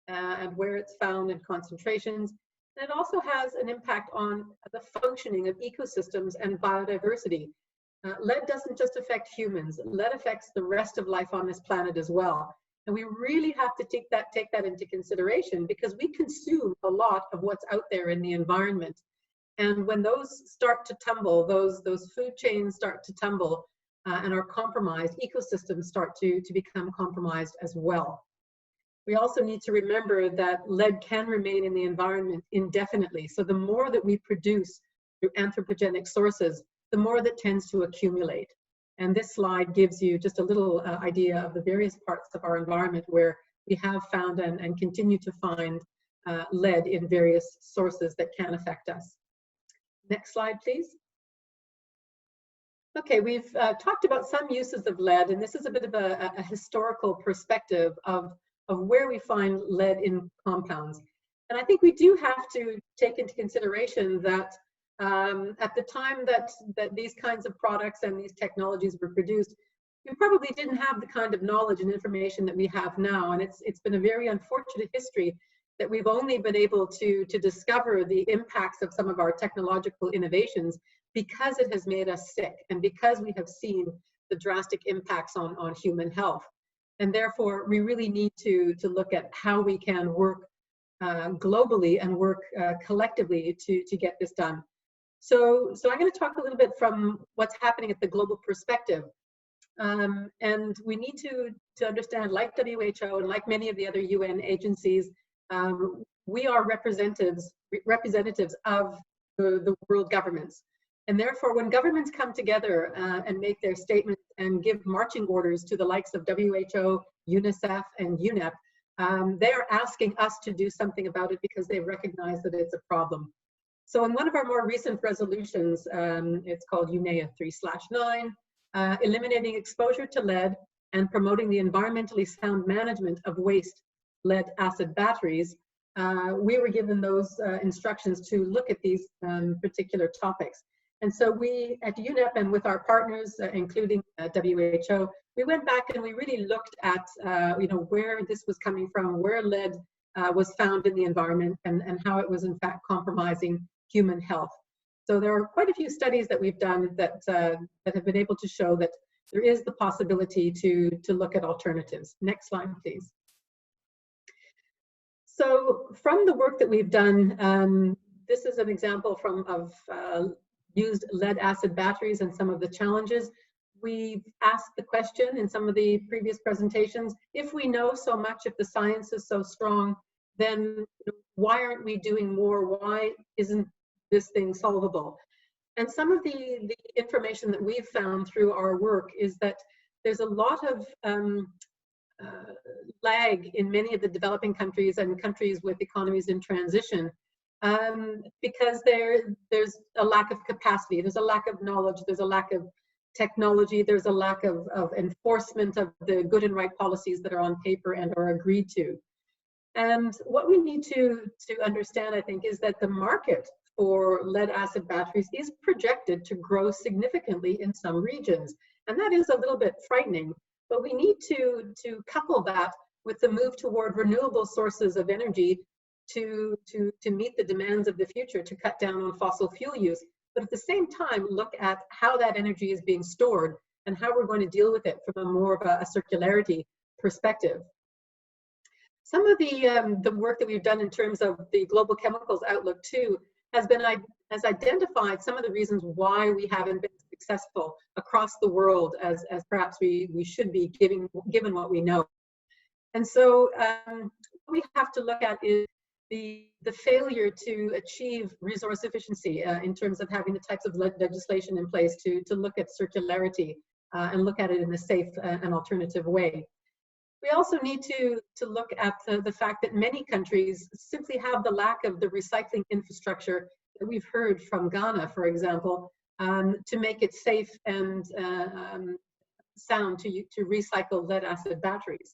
and where it's found in concentrations. And it also has an impact on the functioning of ecosystems and biodiversity. Lead doesn't just affect humans, lead affects the rest of life on this planet as well. And we really have to take that into consideration, because we consume a lot of what's out there in the environment. And when those start to tumble, those food chains start to tumble and are compromised, ecosystems start to become compromised as well. We also need to remember that lead can remain in the environment indefinitely. So the more that we produce through anthropogenic sources, the more that tends to accumulate. And this slide gives you just a little idea of the various parts of our environment where we have found and continue to find lead in various sources that can affect us. Next slide, please. Okay, we've talked about some uses of lead, and this is a bit of a historical perspective of where we find lead in compounds. And I think we do have to take into consideration that at the time that these kinds of products and these technologies were produced, we probably didn't have the kind of knowledge and information that we have now. And it's been a very unfortunate history that we've only been able to discover the impacts of some of our technological innovations because it has made us sick and because we have seen the drastic impacts on human health. And therefore, we really need to look at how we can work globally and work collectively to get this done. So I'm going to talk a little bit from what's happening at the global perspective. And we need to understand, like WHO and like many of the other UN agencies, we are representatives of the world governments. And therefore, when governments come together and make their statements and give marching orders to the likes of WHO, UNICEF, and UNEP, they are asking us to do something about it because they recognize that it's a problem. So in one of our more recent resolutions, it's called UNEA 3/9, eliminating exposure to lead and promoting the environmentally sound management of waste lead acid batteries, we were given those instructions to look at these particular topics. And so we at UNEP and with our partners, including WHO, we went back and we really looked at where this was coming from, where lead was found in the environment, and how it was in fact compromising human health. So there are quite a few studies that we've done that have been able to show that there is the possibility to look at alternatives. Next slide, please. So from the work that we've done, this is an example of used lead acid batteries and some of the challenges. We've asked the question in some of the previous presentations, if we know so much, if the science is so strong, then why aren't we doing more? Why isn't this thing solvable? And some of the information that we've found through our work is that there's a lot of lag in many of the developing countries and countries with economies in transition, because there's a lack of capacity, there's a lack of knowledge, there's a lack of technology, there's a lack of enforcement of the good and right policies that are on paper and are agreed to. And what we need to understand, I think, is that the market for lead acid batteries is projected to grow significantly in some regions. And that is a little bit frightening, but we need to couple that with the move toward renewable sources of energy to meet the demands of the future, to cut down on fossil fuel use, but at the same time look at how that energy is being stored and how we're going to deal with it from a more of a circularity perspective. Some of the work that we've done in terms of the Global Chemicals Outlook too has identified some of the reasons why we haven't been successful across the world as perhaps we should be, given what we know. And so what we have to look at is the failure to achieve resource efficiency in terms of having the types of legislation in place to look at circularity and look at it in a safe and alternative way. We also need to look at the fact that many countries simply have the lack of the recycling infrastructure that we've heard from Ghana, for example, to make it safe and sound to recycle lead acid batteries.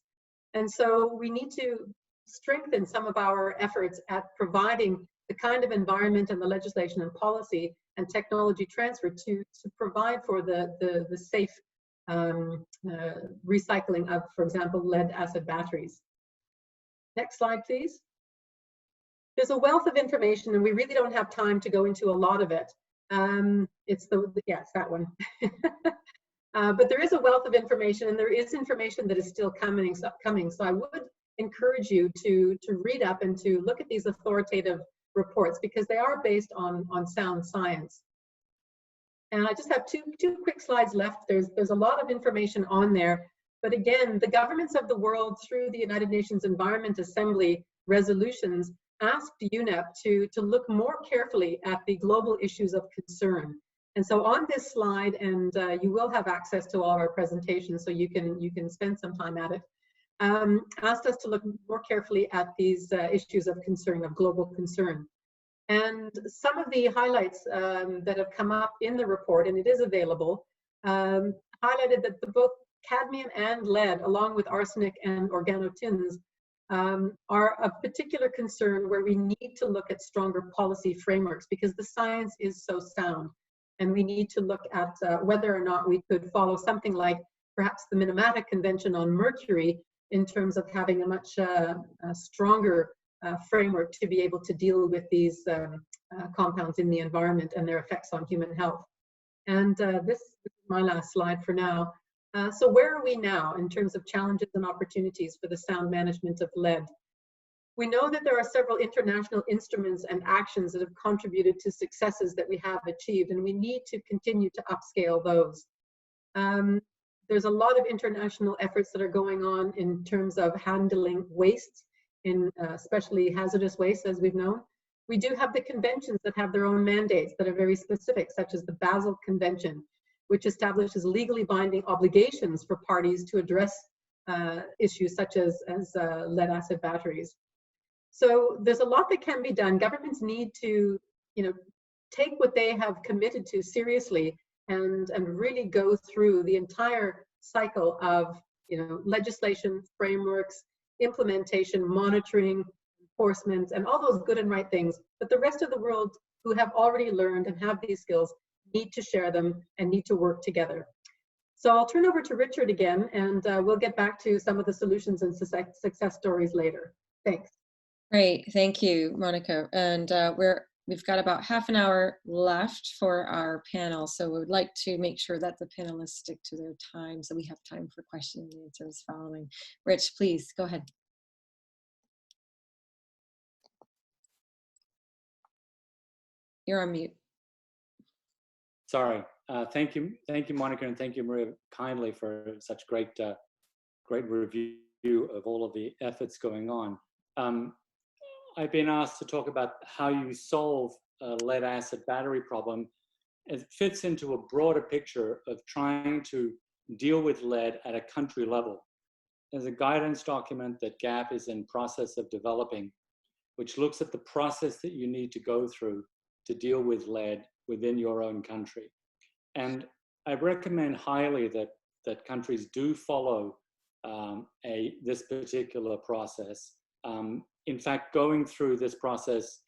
And so we need to strengthen some of our efforts at providing the kind of environment and the legislation and policy and technology transfer to provide for the safe recycling of, for example, lead acid batteries. Next slide, please. There's a wealth of information, and we really don't have time to go into a lot of it. It's that one. But there is a wealth of information, and there is information that is still coming. So I would encourage you to read up and to look at these authoritative reports, because they are based on sound science. And I just have two quick slides left. There's a lot of information on there. But again, the governments of the world, through the United Nations Environment Assembly resolutions, asked UNEP to look more carefully at the global issues of concern. And so on this slide, and you will have access to all of our presentations, so you can spend some time at it, asked us to look more carefully at these issues of concern, of global concern. And some of the highlights that have come up in the report, and it is available, highlighted that both cadmium and lead, along with arsenic and organotins, are of particular concern, where we need to look at stronger policy frameworks, because the science is so sound. And we need to look at whether or not we could follow something like perhaps the Minamatic Convention on Mercury, in terms of having a much stronger framework to be able to deal with these compounds in the environment and their effects on human health. And this is my last slide for now. So where are we now in terms of challenges and opportunities for the sound management of lead? We know that there are several international instruments and actions that have contributed to successes that we have achieved, and we need to continue to upscale those. There's a lot of international efforts that are going on in terms of handling waste, especially hazardous waste, as we've known. We do have the conventions that have their own mandates that are very specific, such as the Basel Convention, which establishes legally binding obligations for parties to address issues such as lead acid batteries. So there's a lot that can be done. Governments need to, take what they have committed to seriously and really go through the entire cycle of, legislation, frameworks, implementation, monitoring, enforcement, and all those good and right things. But the rest of the world who have already learned and have these skills need to share them and need to work together. So I'll turn over to Richard again, and we'll get back to some of the solutions and success stories later. Thanks. Great, thank you, Monica. And we've got about half an hour left for our panel, so we would like to make sure that the panelists stick to their time, so we have time for questions and answers following. Rich, please go ahead. You're on mute. Sorry. Thank you, Monica, and thank you, Maria, kindly for such great review of all of the efforts going on. I've been asked to talk about how you solve a lead acid battery problem. It fits into a broader picture of trying to deal with lead at a country level. There's a guidance document that GAHP is in process of developing, which looks at the process that you need to go through to deal with lead within your own country. And I recommend highly that countries do follow this particular process. In fact, going through this process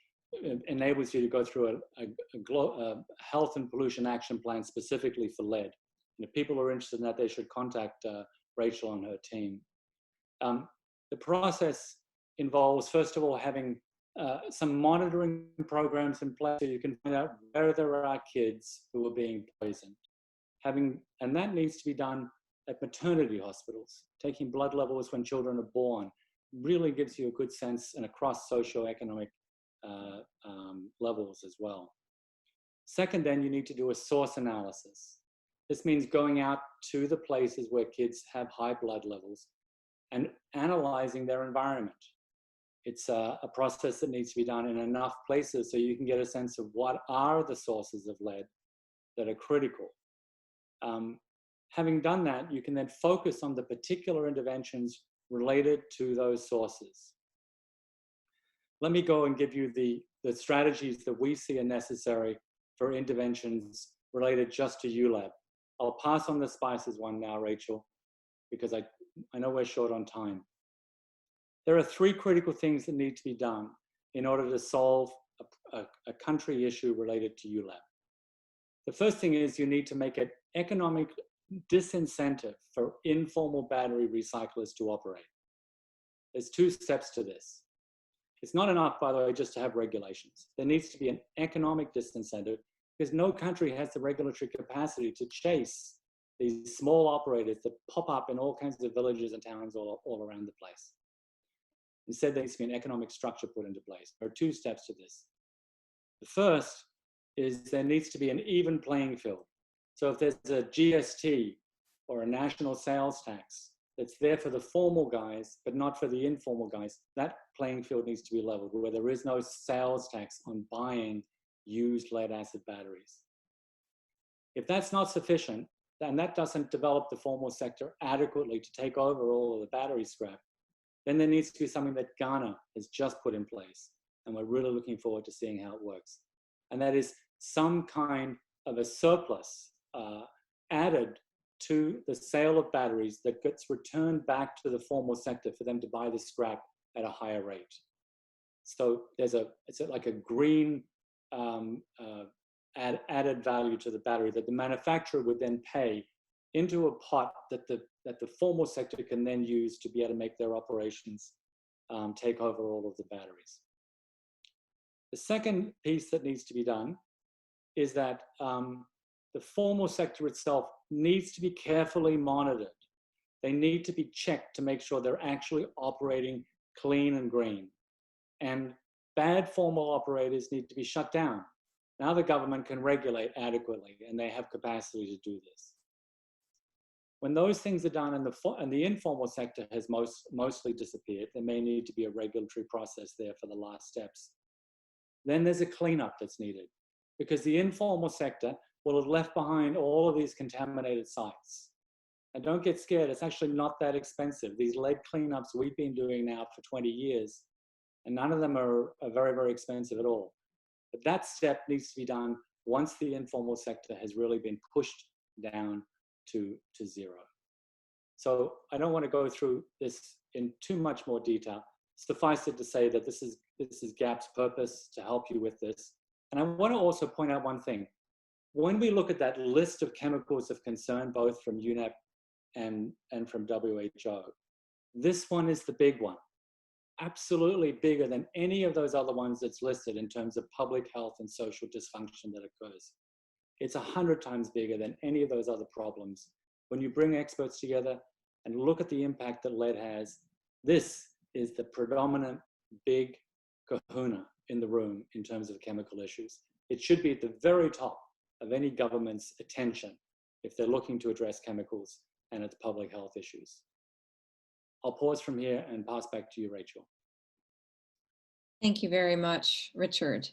enables you to go through a health and pollution action plan specifically for lead. And if people are interested in that, they should contact Rachael and her team. The process involves, first of all, having some monitoring programs in place so you can find out where there are kids who are being poisoned. And that needs to be done at maternity hospitals. Taking blood levels when children are born really gives you a good sense and across socioeconomic levels as well. Second, then you need to do a source analysis. This means going out to the places where kids have high blood levels and analyzing their environment. It's a process that needs to be done in enough places so you can get a sense of what are the sources of lead that are critical. Having done that, you can then focus on the particular interventions related to those sources. Let me go and give you the strategies that we see are necessary for interventions related just to ULEP. I'll pass on the spices one now, Rachel, because I know we're short on time. There are 3 critical things that need to be done in order to solve a country issue related to ULEP. The first thing is you need to make an economic disincentive for informal battery recyclers to operate. There's 2 steps to this. It's not enough, by the way, just to have regulations. There needs to be an economic disincentive because no country has the regulatory capacity to chase these small operators that pop up in all kinds of villages and towns all around the place. Instead, there needs to be an economic structure put into place. There are 2 steps to this. The first is there needs to be an even playing field. So if there's a GST or a national sales tax that's there for the formal guys, but not for the informal guys, that playing field needs to be leveled where there is no sales tax on buying used lead acid batteries. If that's not sufficient, and that doesn't develop the formal sector adequately to take over all of the battery scrap, then there needs to be something that Ghana has just put in place. And we're really looking forward to seeing how it works. And that is some kind of a surplus added to the sale of batteries that gets returned back to the formal sector for them to buy the scrap at a higher rate. So it's like a green added value to the battery that the manufacturer would then pay into a pot that the formal sector can then use to be able to make their operations take over all of the batteries. The second piece that needs to be done is that the formal sector itself needs to be carefully monitored. They need to be checked to make sure they're actually operating clean and green. And bad formal operators need to be shut down. Now the government can regulate adequately and they have capacity to do this. When those things are done and the informal sector has mostly disappeared, there may need to be a regulatory process there for the last steps. Then there's a cleanup that's needed because the informal sector will have left behind all of these contaminated sites. And don't get scared, it's actually not that expensive. These lead cleanups we've been doing now for 20 years, and none of them are very, very expensive at all. But that step needs to be done once the informal sector has really been pushed down to zero. So I don't want to go through this in too much more detail. Suffice it to say that this is GAHP's purpose to help you with this. And I want to also point out one thing. When we look at that list of chemicals of concern, both from UNEP and from WHO, this one is the big one. Absolutely bigger than any of those other ones that's listed in terms of public health and social dysfunction that occurs. It's 100 times bigger than any of those other problems. When you bring experts together and look at the impact that lead has, this is the predominant big kahuna in the room in terms of chemical issues. It should be at the very top of any government's attention if they're looking to address chemicals and its public health issues. I'll pause from here and pass back to you, Rachel. Thank you very much, Richard.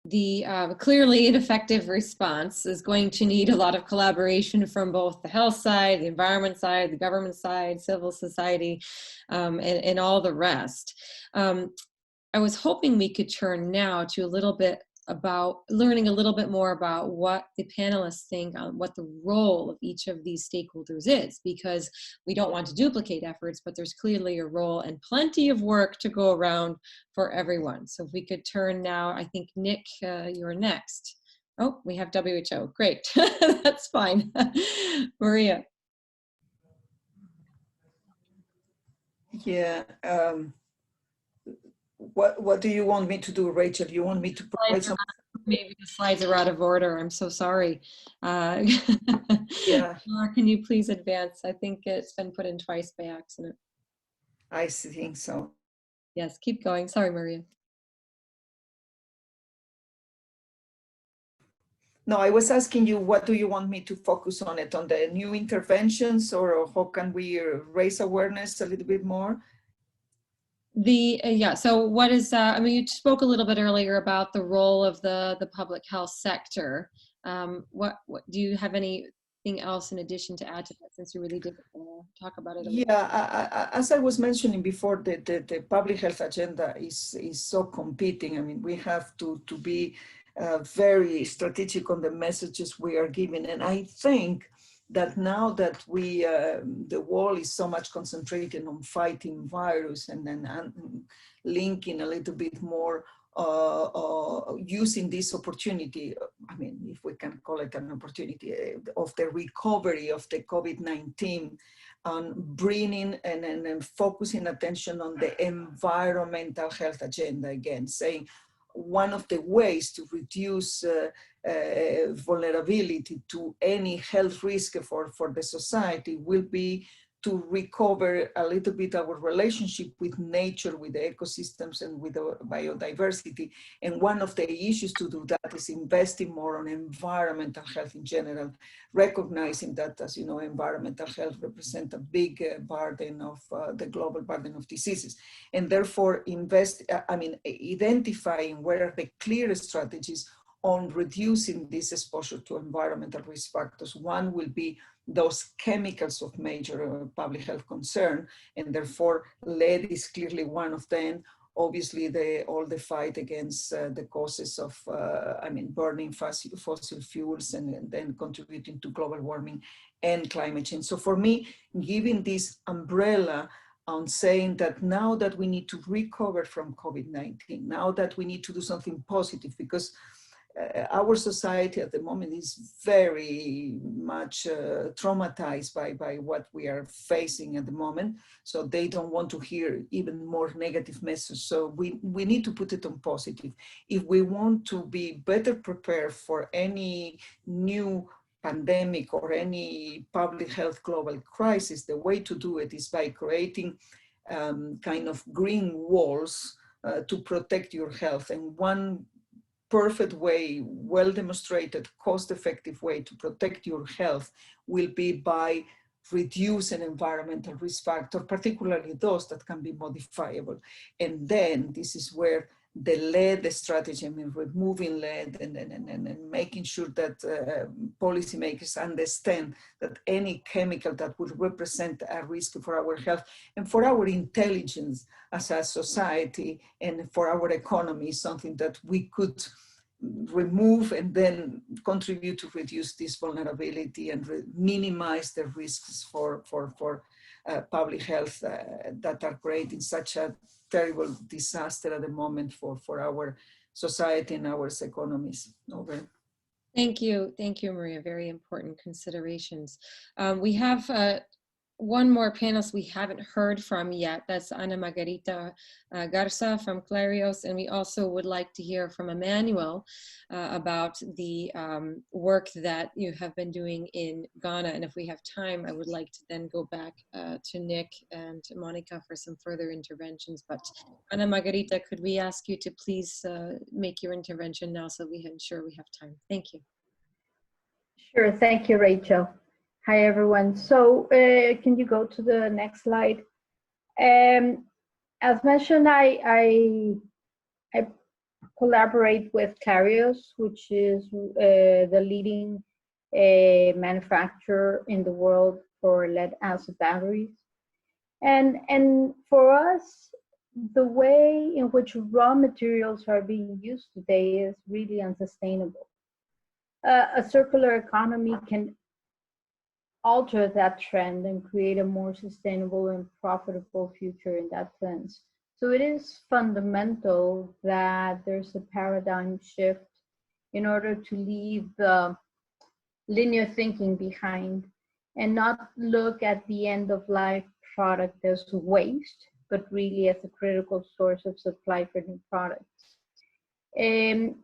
The clearly an effective response is going to need a lot of collaboration from both the health side, the environment side, the government side, civil society, and all the rest. I was hoping we could turn now to a little bit about learning a little bit more about what the panelists think on what the role of each of these stakeholders is, because we don't want to duplicate efforts, but there's clearly a role and plenty of work to go around for everyone. So if we could turn now, I think Nick, you're next. Oh, we have WHO, great, that's fine. Maria. Yeah. What do you want me to do, Rachel? You want me to provide some? Maybe the slides are out of order. I'm so sorry. Yeah. Laura, can you please advance? I think it's been put in twice by accident. I think so. Yes, keep going. Sorry, Maria. No, I was asking you, what do you want me to focus on it? On the new interventions, or how can we raise awareness a little bit more? Yeah, so what is, I mean, you spoke a little bit earlier about the role of the public health sector. What do you have anything else in addition to add to that, since you really did talk about it? Yeah, as I was mentioning before, the public health agenda is so competing. I mean, we have to be very strategic on the messages we are giving. And I think that now that the world is so much concentrated on fighting virus and then linking a little bit more, using this opportunity, I mean, if we can call it an opportunity, of the recovery of the COVID-19, on bringing and focusing attention on the environmental health agenda again, saying one of the ways to reduce vulnerability to any health risk for the society will be to recover a little bit our relationship with nature, with the ecosystems, and with the biodiversity. And one of the issues to do that is investing more on environmental health in general, recognizing that, as you know, environmental health represents a big burden of the global burden of diseases. And therefore identifying what are the clear strategies on reducing this exposure to environmental risk factors. One will be those chemicals of major public health concern, and therefore lead is clearly one of them. Obviously, all the fight against the causes of, burning fossil fuels and then contributing to global warming and climate change. So for me, giving this umbrella on saying that now that we need to recover from COVID-19, now that we need to do something positive, because our society at the moment is very much traumatized by what we are facing at the moment. So they don't want to hear even more negative messages. So we need to put it on positive. If we want to be better prepared for any new pandemic or any public health global crisis, the way to do it is by creating kind of green walls to protect your health. And one perfect way, well demonstrated, cost-effective way to protect your health will be by reducing environmental risk factor, particularly those that can be modifiable. And then this is where the lead strategy, I mean, removing lead and making sure that policymakers understand that any chemical that would represent a risk for our health and for our intelligence as a society and for our economy is something that we could remove and then contribute to reduce this vulnerability and minimize the risks for public health that are creating such a terrible disaster at the moment for our society and our economies. Over. Thank you, Maria. Very important considerations. We have one more panelist we haven't heard from yet. That's Ana Margarita Garza from Clarios, and we also would like to hear from Emmanuel about the work that you have been doing in Ghana. And if we have time, I would like to then go back to Nick and Monica for some further interventions. But Ana Margarita, could we ask you to please make your intervention now so we ensure we have time? Thank you. Sure, thank you, Rachel. Hi, everyone. So can you go to the next slide? As mentioned, I collaborate with Clarios, which is the leading manufacturer in the world for lead-acid batteries. And for us, the way in which raw materials are being used today is really unsustainable. A circular economy can alter that trend and create a more sustainable and profitable future in that sense. So it is fundamental that there's a paradigm shift in order to leave the linear thinking behind and not look at the end of life product as waste, but really as a critical source of supply for new products. And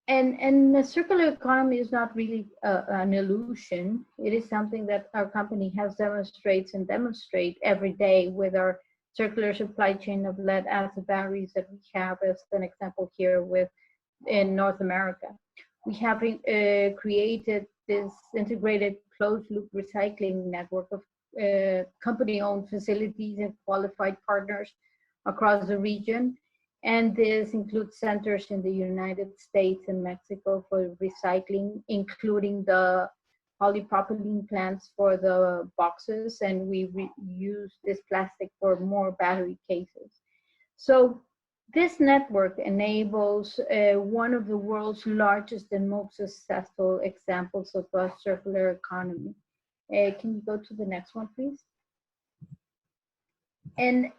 the circular economy is not really an illusion. It is something that our company has demonstrate every day with our circular supply chain of lead acid batteries that we have as an example here in North America. We have created this integrated closed loop recycling network of company-owned facilities and qualified partners across the region. And this includes centers in the United States and Mexico for recycling, including the polypropylene plants for the boxes, and we use this plastic for more battery cases. So this network enables one of the world's largest and most successful examples of a circular economy. Can you go to the next one, please? And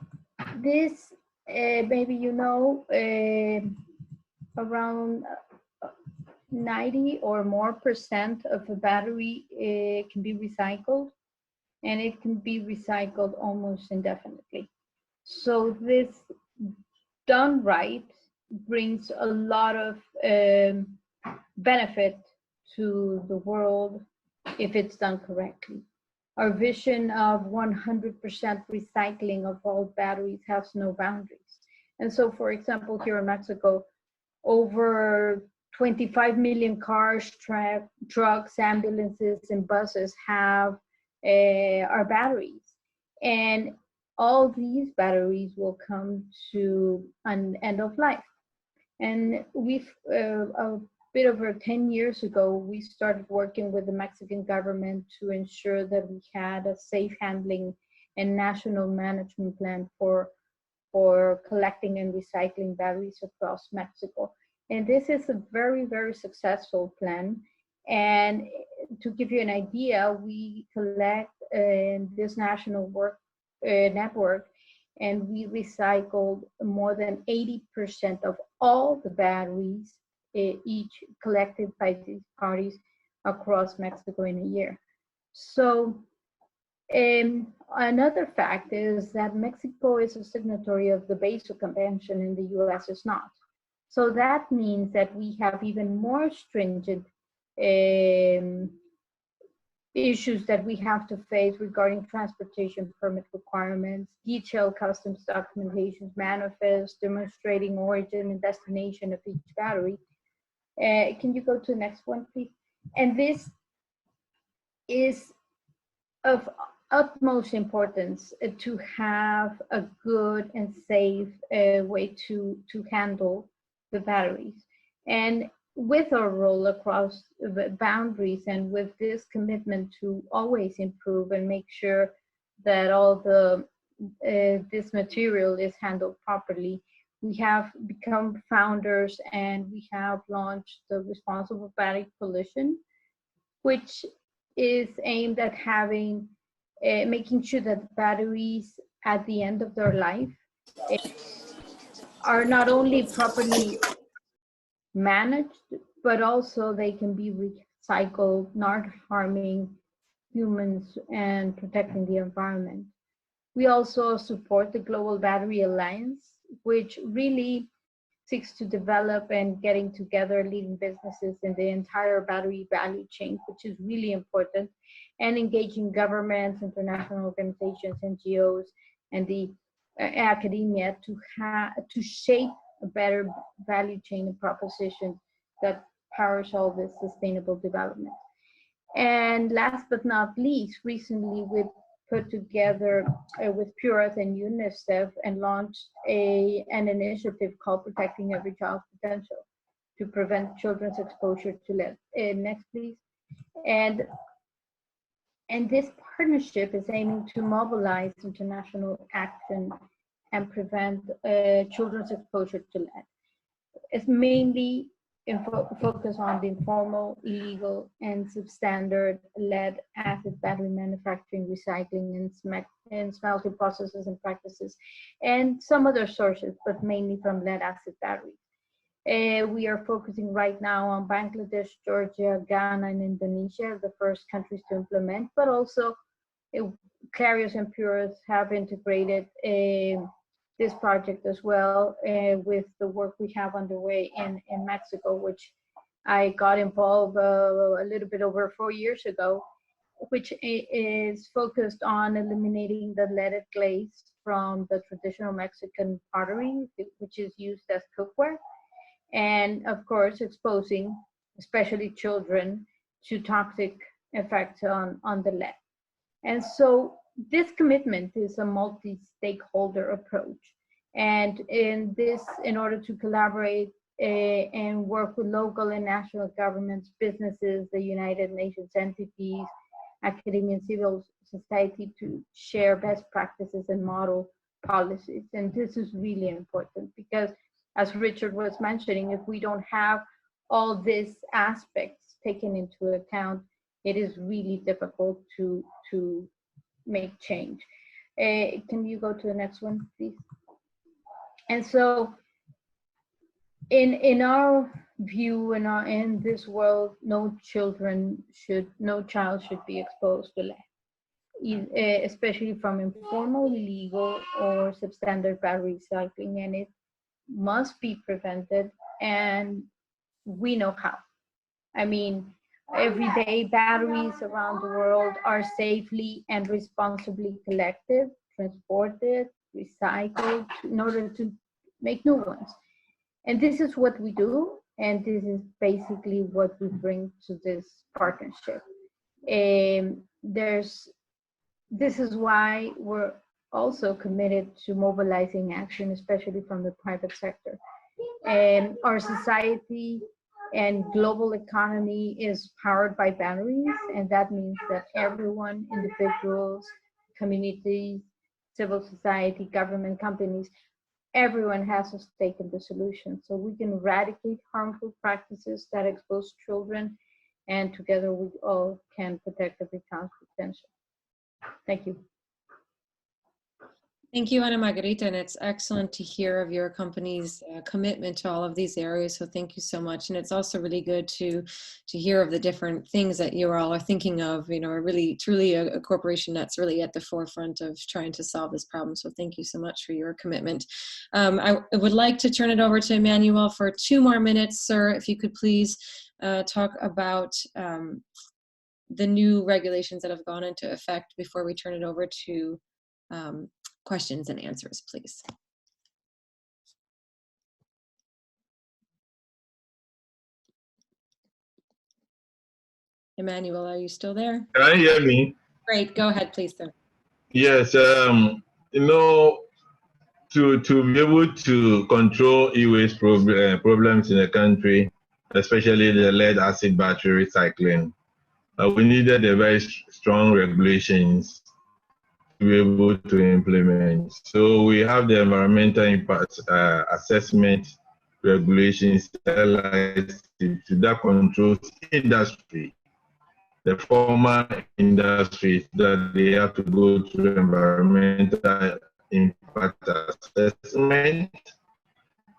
this, maybe you know, around 90 or more % of a battery can be recycled, and it can be recycled almost indefinitely. So this, done right, brings a lot of benefit to the world if it's done correctly. Our vision of 100% recycling of all batteries has no boundaries. And so, for example, here in Mexico, over 25 million cars, trucks, ambulances, and buses have our batteries. And all these batteries will come to an end of life. And we've, a bit over 10 years ago, we started working with the Mexican government to ensure that we had a safe handling and national management plan for collecting and recycling batteries across Mexico. And this is a very, very successful plan. And to give you an idea, we collect this national network, and we recycled more than 80% of all the batteries each collected by these parties across Mexico in a year. So another fact is that Mexico is a signatory of the Basel Convention and the US is not. So that means that we have even more stringent issues that we have to face regarding transportation permit requirements, detailed customs documentations, manifests demonstrating origin and destination of each battery. Can you go to the next one, please? And this is of utmost importance to have a good and safe way to handle the batteries. And with our role across the boundaries and with this commitment to always improve and make sure that all the this material is handled properly, we have become founders and we have launched the Responsible Battery Coalition, which is aimed at having making sure that batteries at the end of their life are not only properly managed, but also they can be recycled, not harming humans and protecting the environment. We also support the Global Battery Alliance, which really seeks to develop and getting together leading businesses in the entire battery value chain, which is really important, and engaging governments, international organizations, NGOs, and the academia to shape a better value chain and proposition that powers all this sustainable development. And last but not least, recently we put together with Pure and UNICEF and launched an initiative called Protecting Every Child's Potential to prevent children's exposure to lead. Next, please. And this partnership is aiming to mobilize international action and prevent children's exposure to lead. It's mainly focus on the informal, illegal, and substandard lead acid battery manufacturing, recycling, and smelting processes and practices, and some other sources, but mainly from lead acid batteries. We are focusing right now on Bangladesh, Georgia, Ghana, and Indonesia, the first countries to implement, but also Clarios and Puros have integrated this project as well with the work we have underway in Mexico, which I got involved a little bit over 4 years ago, which is focused on eliminating the leaded glaze from the traditional Mexican pottery, which is used as cookware, and of course exposing especially children to toxic effects on the lead. And so this commitment is a multi-stakeholder approach, and in order to collaborate and work with local and national governments, businesses, the United Nations entities, academia and civil society to share best practices and model policies. And this is really important because, as Richard was mentioning, if we don't have all these aspects taken into account, it is really difficult to make change. Can you go to the next one, please? And so in our view, in this world, no child should be exposed to lead, especially from informal, illegal, or substandard battery recycling, and it must be prevented, and we know how. I mean, everyday batteries around the world are safely and responsibly collected, transported, recycled in order to make new ones. And this is what we do, and this is basically what we bring to this partnership. This is why we're also committed to mobilizing action, especially from the private sector. And our society and global economy is powered by batteries, and that means that everyone, individuals, communities, civil society, government, companies, everyone has a stake in the solution. So we can eradicate harmful practices that expose children, and together we all can protect every child's potential. Thank you. Thank you, Ana Margarita, and it's excellent to hear of your company's commitment to all of these areas, so thank you so much. And it's also really good to hear of the different things that you all are thinking of, really truly a corporation that's really at the forefront of trying to solve this problem, so thank you so much for your commitment. I would like to turn it over to Emmanuel for 2 more minutes, sir, if you could please talk about the new regulations that have gone into effect before we turn it over to questions and answers, please. Emmanuel, are you still there? Can you hear me? Great, go ahead, please, sir. Yes, to be able to control e-waste problems in the country, especially the lead acid battery recycling, we needed a very strong regulations to be able to implement. So we have the environmental impact assessment regulations that controls industry, the former industries, that they have to go through environmental impact assessment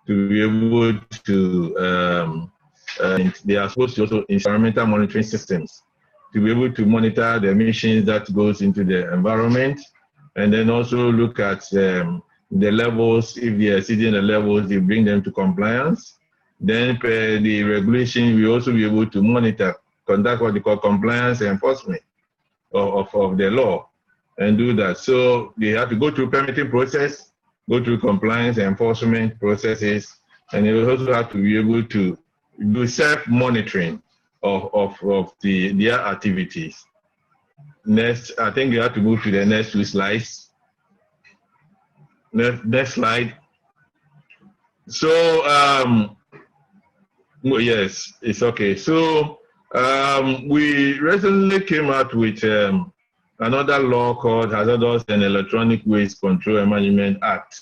to be able to, they are supposed to also environmental monitoring systems to be able to monitor the emissions that goes into the environment, and then also look at the levels. If they are exceeding the levels, they bring them to compliance. Then per the regulation, we also be able to monitor, conduct what they call compliance enforcement of the law, and do that. So they have to go through permitting process, go through compliance enforcement processes, and they also have to be able to do self-monitoring of their activities. Next, I think you have to move to the next 2 slides. Next slide. So, yes, it's okay. So, we recently came out with another law called Hazardous and Electronic Waste Control and Management Act.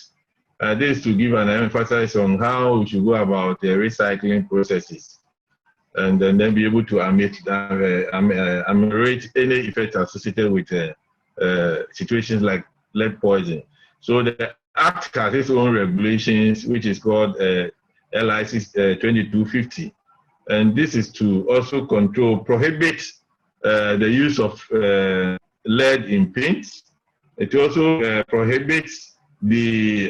This is to give an emphasis on how we should go about the recycling processes, and then be able to ameliorate any effect associated with situations like lead poisoning. So the Act has its own regulations, which is called LIC 2250. And this is to also prohibit the use of lead in paints. It also prohibits the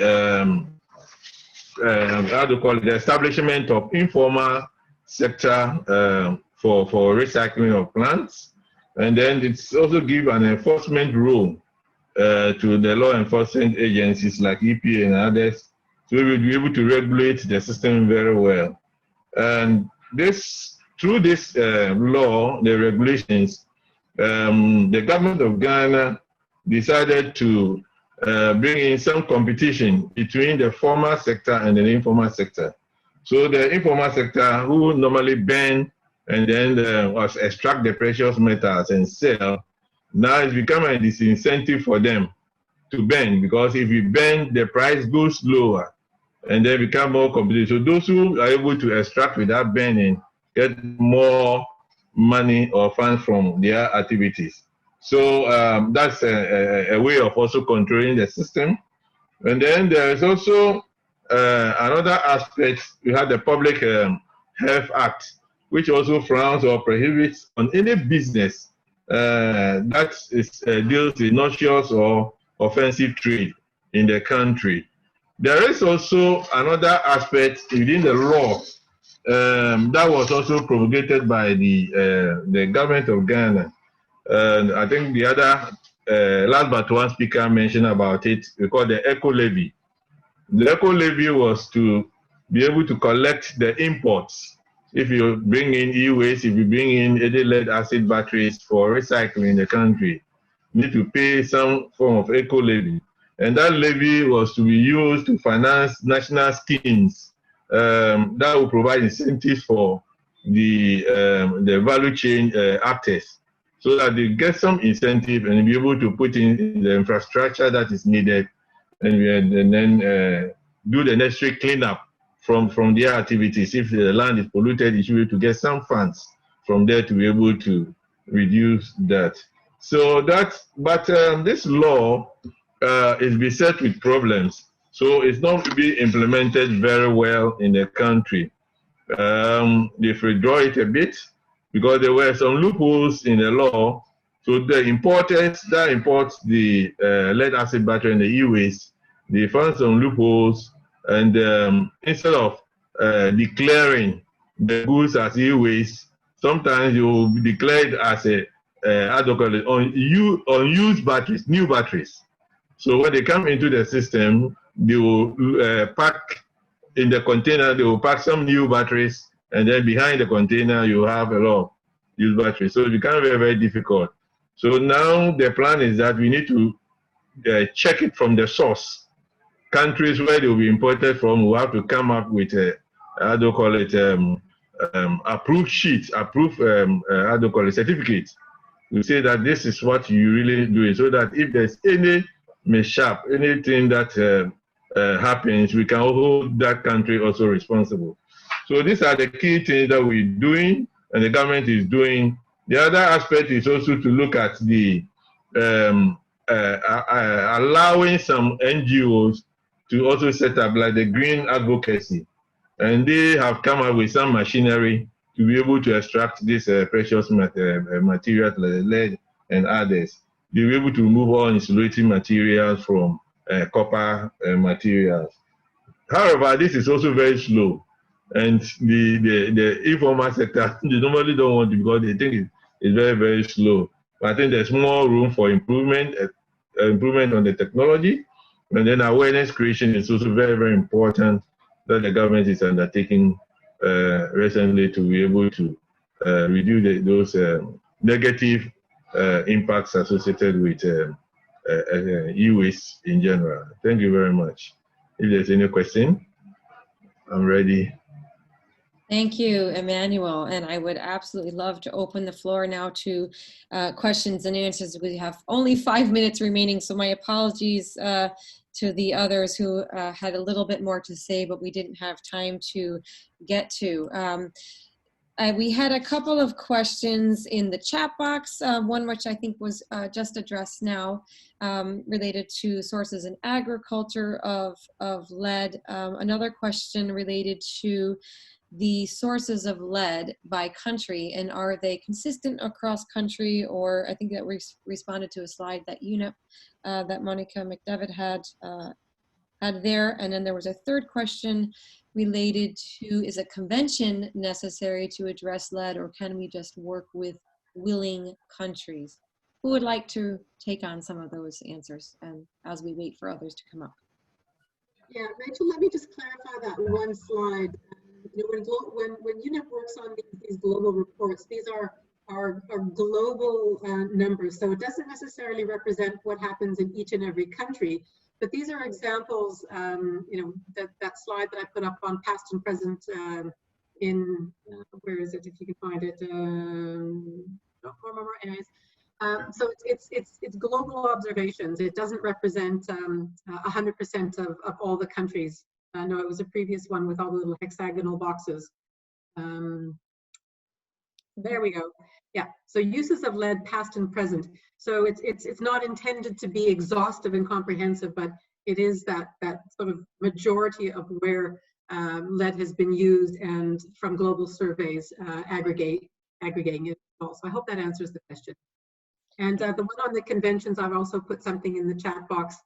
the establishment of informal sector for recycling of plants. And then it's also give an enforcement role to the law enforcement agencies like EPA and others, so we will be able to regulate the system very well. And through this law, the regulations, the government of Ghana decided to bring in some competition between the formal sector and the informal sector. So the informal sector, who normally burn and then extract the precious metals and sell, now it's become a disincentive for them to burn, because if you burn, the price goes lower and they become more competitive. So those who are able to extract without burning get more money or funds from their activities. So that's a way of also controlling the system. And then there is also another aspect. We have the Public Health Act, which also frowns or prohibits on any business that deals with noxious or offensive trade in the country. There is also another aspect within the law that was also promulgated by the government of Ghana. I think the other, last but one speaker mentioned about it, we call the Eco Levy. The Eco Levy was to be able to collect the imports. If you bring in e-waste, if you bring in any lead acid batteries for recycling in the country, you need to pay some form of Eco Levy. And that levy was to be used to finance national schemes that will provide incentives for the value chain actors, so that they get some incentive and be able to put in the infrastructure that is needed, and then do the necessary cleanup from their activities. If the land is polluted, you should be able to get some funds from there to be able to reduce that. So this law is beset with problems. So it's not to be implemented very well in the country. They've withdrawn it a bit because there were some loopholes in the law. So the importers that imports the lead acid battery and the e-waste, they found some loopholes, and instead of declaring the goods as e-waste, sometimes you will be declared as unused batteries, new batteries. So when they come into the system, they will pack in the container, they will pack some new batteries, and then behind the container, you have a lot of used batteries. So it becomes very, very difficult. So now the plan is that we need to check it from the source. Countries where they will be imported from will have to come up with approved sheets, certificates. We say that this is what you really do, so that if there's any mishap, anything that happens, we can hold that country also responsible. So these are the key things that we're doing and the government is doing. The other aspect is also to look at the allowing some NGOs to also set up like the green advocacy. And they have come up with some machinery to be able to extract this precious materials like lead and others. They'll be able to remove all insulating materials from copper materials. However, this is also very slow. And the informal sector, they normally don't want it because they think it's very, very slow. But I think there's more room for improvement on the technology. And then awareness creation is also very, very important that the government is undertaking recently to be able to reduce those negative impacts associated with e-waste in general. Thank you very much. If there's any question, I'm ready. Thank you, Emmanuel. And I would absolutely love to open the floor now to questions and answers. We have only 5 minutes remaining, so my apologies to the others who had a little bit more to say, but we didn't have time to get to. We had a couple of questions in the chat box, one which I think was just addressed now, related to sources in agriculture of lead. Another question related to the sources of lead by country, and are they consistent across country, or I think that we responded to a slide that UNEP that Monica McDevitt had there. And then there was a third question related to, is a convention necessary to address lead, or can we just work with willing countries? Who would like to take on some of those answers, and as we wait for others to come up? Yeah, Rachel, let me just clarify that one slide. You know, when UNEP works on these global reports, these are global numbers, so it doesn't necessarily represent what happens in each and every country. But these are examples, you know, that slide that I put up on past and present in, where is it, if you can find it, anyways. So it's global observations. It doesn't represent 100% of all the countries. No, it was a previous one with all the little hexagonal boxes. There we go. Yeah, so uses of lead past and present. So it's not intended to be exhaustive and comprehensive, but it is that sort of majority of where lead has been used, and from global surveys aggregating it all. So I hope that answers the question. And the one on the conventions, I've also put something in the chat box.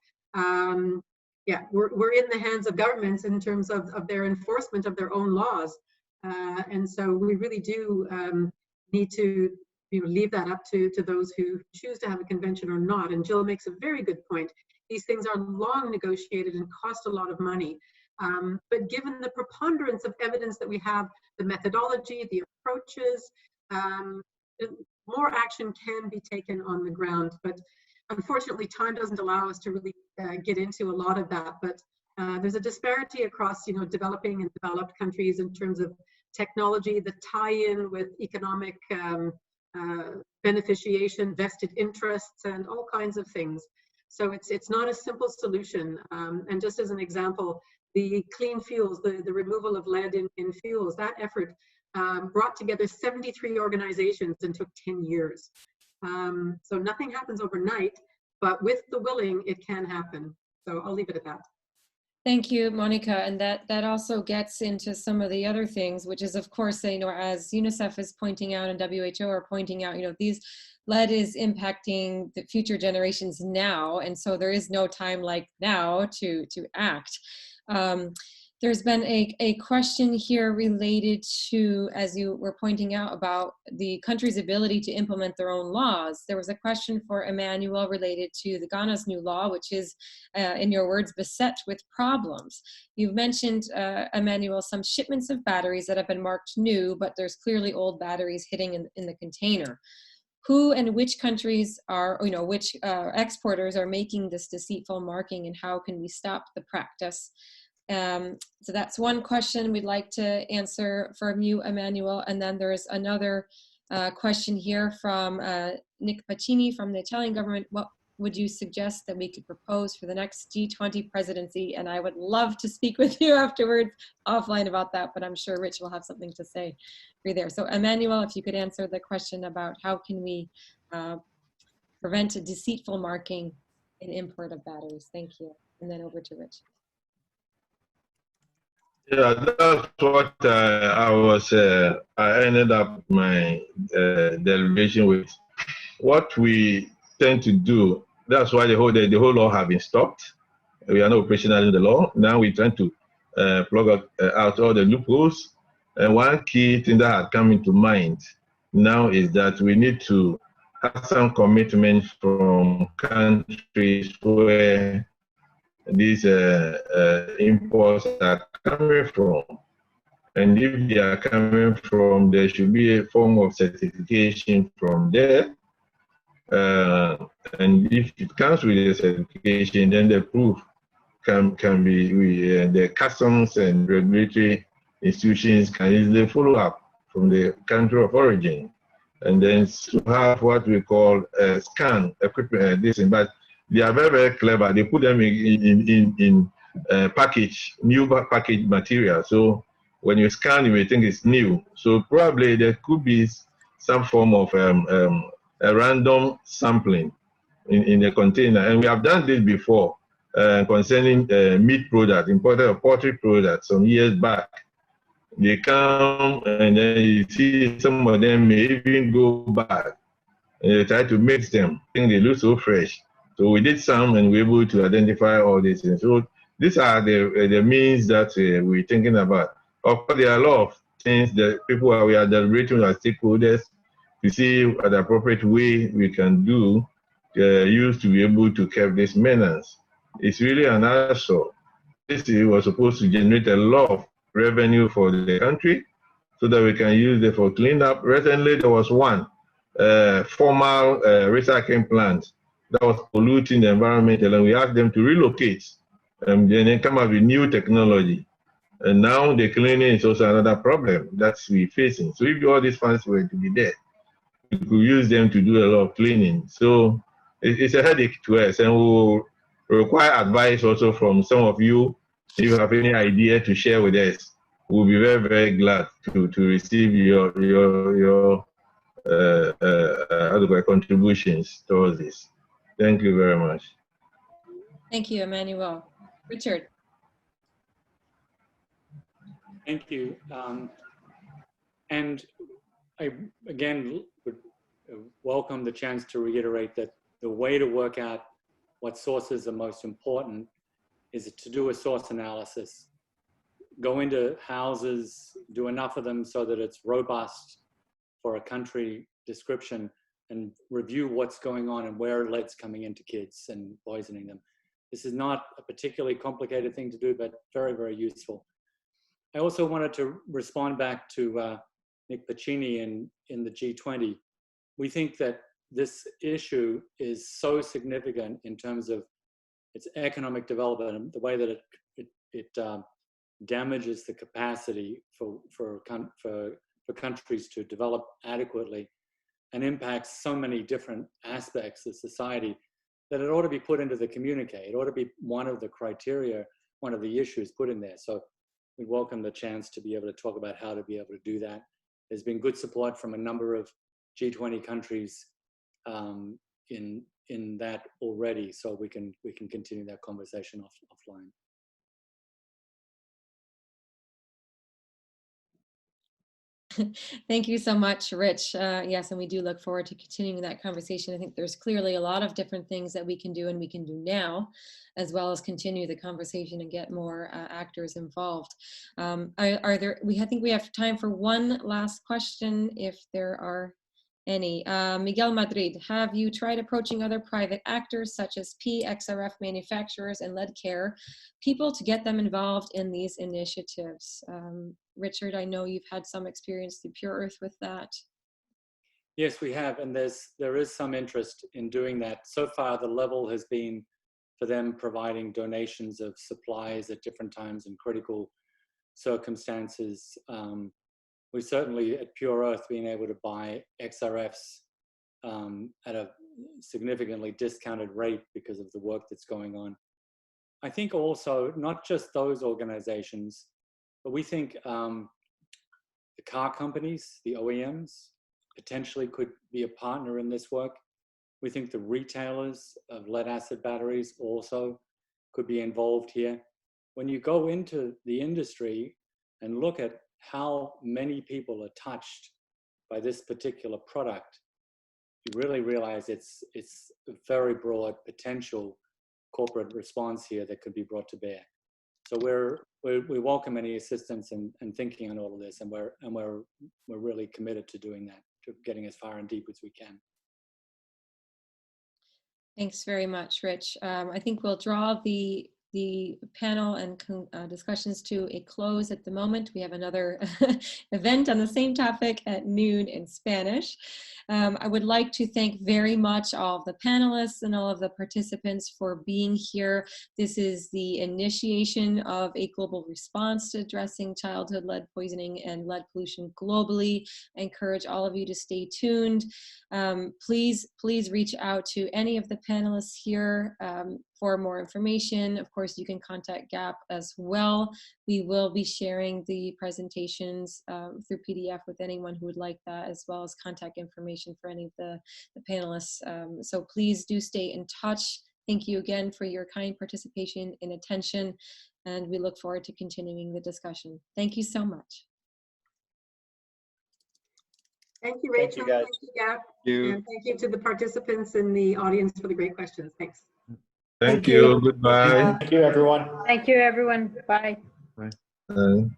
Yeah, we're in the hands of governments in terms of their enforcement of their own laws. And so we really do need to, you know, leave that up to those who choose to have a convention or not. And Jill makes a very good point. These things are long negotiated and cost a lot of money. But given the preponderance of evidence that we have, the methodology, the approaches, more action can be taken on the ground. But unfortunately, time doesn't allow us to really get into a lot of that. But there's a disparity across, you know, developing and developed countries in terms of technology, the tie-in with economic beneficiation, vested interests, and all kinds of things. So it's not a simple solution. And just as an example, the clean fuels, the removal of lead in fuels, that effort brought together 73 organizations and took 10 years. So nothing happens overnight, but with the willing, it can happen. So I'll leave it at that. Thank you, Monica. And that also gets into some of the other things, which is, of course, you know, as UNICEF is pointing out and WHO are pointing out, you know, these lead is impacting the future generations now. And so there is no time like now to act. There's been a question here related to, as you were pointing out, about the country's ability to implement their own laws. There was a question for Emmanuel related to the Ghana's new law, which is, in your words, beset with problems. You've mentioned, Emmanuel, some shipments of batteries that have been marked new, but there's clearly old batteries hitting in the container. Who and which countries are, you know, which exporters are making this deceitful marking, and how can we stop the practice? So that's one question we'd like to answer from you, Emmanuel. And then there's another question here from Nick Pacini from the Italian government. What would you suggest that we could propose for the next G20 presidency? And I would love to speak with you afterwards offline about that, but I'm sure Rich will have something to say for you there. So Emmanuel, if you could answer the question about how can we prevent a deceitful marking in import of batteries. Thank you. And then over to Rich. Yeah, that's what I ended up my deliberation with. What we tend to do, that's why the whole law have been stopped. We are not operational in the law. Now we're trying to plug out all the loopholes. And one key thing that had come into mind now is that we need to have some commitment from countries where these imports are coming from. And if they are coming from, there should be a form of certification from there. And if it comes with a certification, then the proof can be, the customs and regulatory institutions can easily follow up from the country of origin. And then to have what we call a scan equipment, but they are very, very clever. They put them in package, new package material. So when you scan, you may think it's new. So probably there could be some form of a random sampling in the container. And we have done this before concerning meat products, imported poultry products some years back. They come and then you see some of them may even go back and they try to mix them. I think they look so fresh. So we did some and we were able to identify all these things. So these are the means that we're thinking about. Of course, there are a lot of things that we are deliberating with our stakeholders to see what the appropriate way we can do use to be able to curb this menace. It's really an assault. This was supposed to generate a lot of revenue for the country so that we can use it for cleanup. Recently, there was one formal recycling plant that was polluting the environment, and we asked them to relocate and then come up with new technology. And now the cleaning is also another problem that we're facing. So if all these funds were to be there, we could use them to do a lot of cleaning. So it's a headache to us, and we'll require advice also from some of you. If you have any idea to share with us, we'll be very, very glad to receive your contributions towards this. Thank you very much. Thank you, Emmanuel. Richard. Thank you. And I, again, would welcome the chance to reiterate that the way to work out what sources are most important is to do a source analysis. Go into houses, do enough of them so that it's robust for a country description, and review what's going on and where lead's coming into kids and poisoning them. This is not a particularly complicated thing to do, but very, very useful. I also wanted to respond back to Nick Pacini in the G20. We think that this issue is so significant in terms of its economic development and the way that it damages the capacity for countries to develop adequately and impacts so many different aspects of society that it ought to be put into the communique. It ought to be one of the criteria, one of the issues put in there. So we welcome the chance to be able to talk about how to be able to do that. There's been good support from a number of G20 countries in that already, so we can continue that conversation offline. Thank you so much, Rich. Yes, and we do look forward to continuing that conversation. I think there's clearly a lot of different things that we can do and we can do now, as well as continue the conversation and get more actors involved. I think we have time for one last question, if there are any. Miguel Madrid, have you tried approaching other private actors such as PXRF manufacturers and lead care people to get them involved in these initiatives? Richard, I know you've had some experience through Pure Earth with that. Yes, we have, and there is some interest in doing that. So far, the level has been for them providing donations of supplies at different times in critical circumstances. We certainly at Pure Earth been able to buy XRFs at a significantly discounted rate because of the work that's going on. I think also not just those organizations, but we think the car companies, the OEMs, potentially could be a partner in this work. We think the retailers of lead acid batteries also could be involved here. When you go into the industry and look at how many people are touched by this particular product, you really realize it's a very broad potential corporate response here that could be brought to bear. So we welcome any assistance in thinking on all of this, and we're really committed to doing that, to getting as far and deep as we can. Thanks very much, Rich. I think we'll draw the panel and discussions to a close at the moment. We have another event on the same topic at noon in Spanish. I would like to thank very much all of the panelists and all of the participants for being here. This is the initiation of a global response to addressing childhood lead poisoning and lead pollution globally. I encourage all of you to stay tuned. Please reach out to any of the panelists here for more information. Of course, you can contact GAHP as well. We will be sharing the presentations through PDF with anyone who would like that, as well as contact information for any of the panelists. So please do stay in touch. Thank you again for your kind participation and attention, and we look forward to continuing the discussion. Thank you so much. Thank you, Rachel. Thank you, guys. Thank you, Gap. Thank you. And thank you to the participants in the audience for the great questions. Thanks. Thank you. Goodbye. Thank you, everyone. Thank you, everyone. Bye. Bye.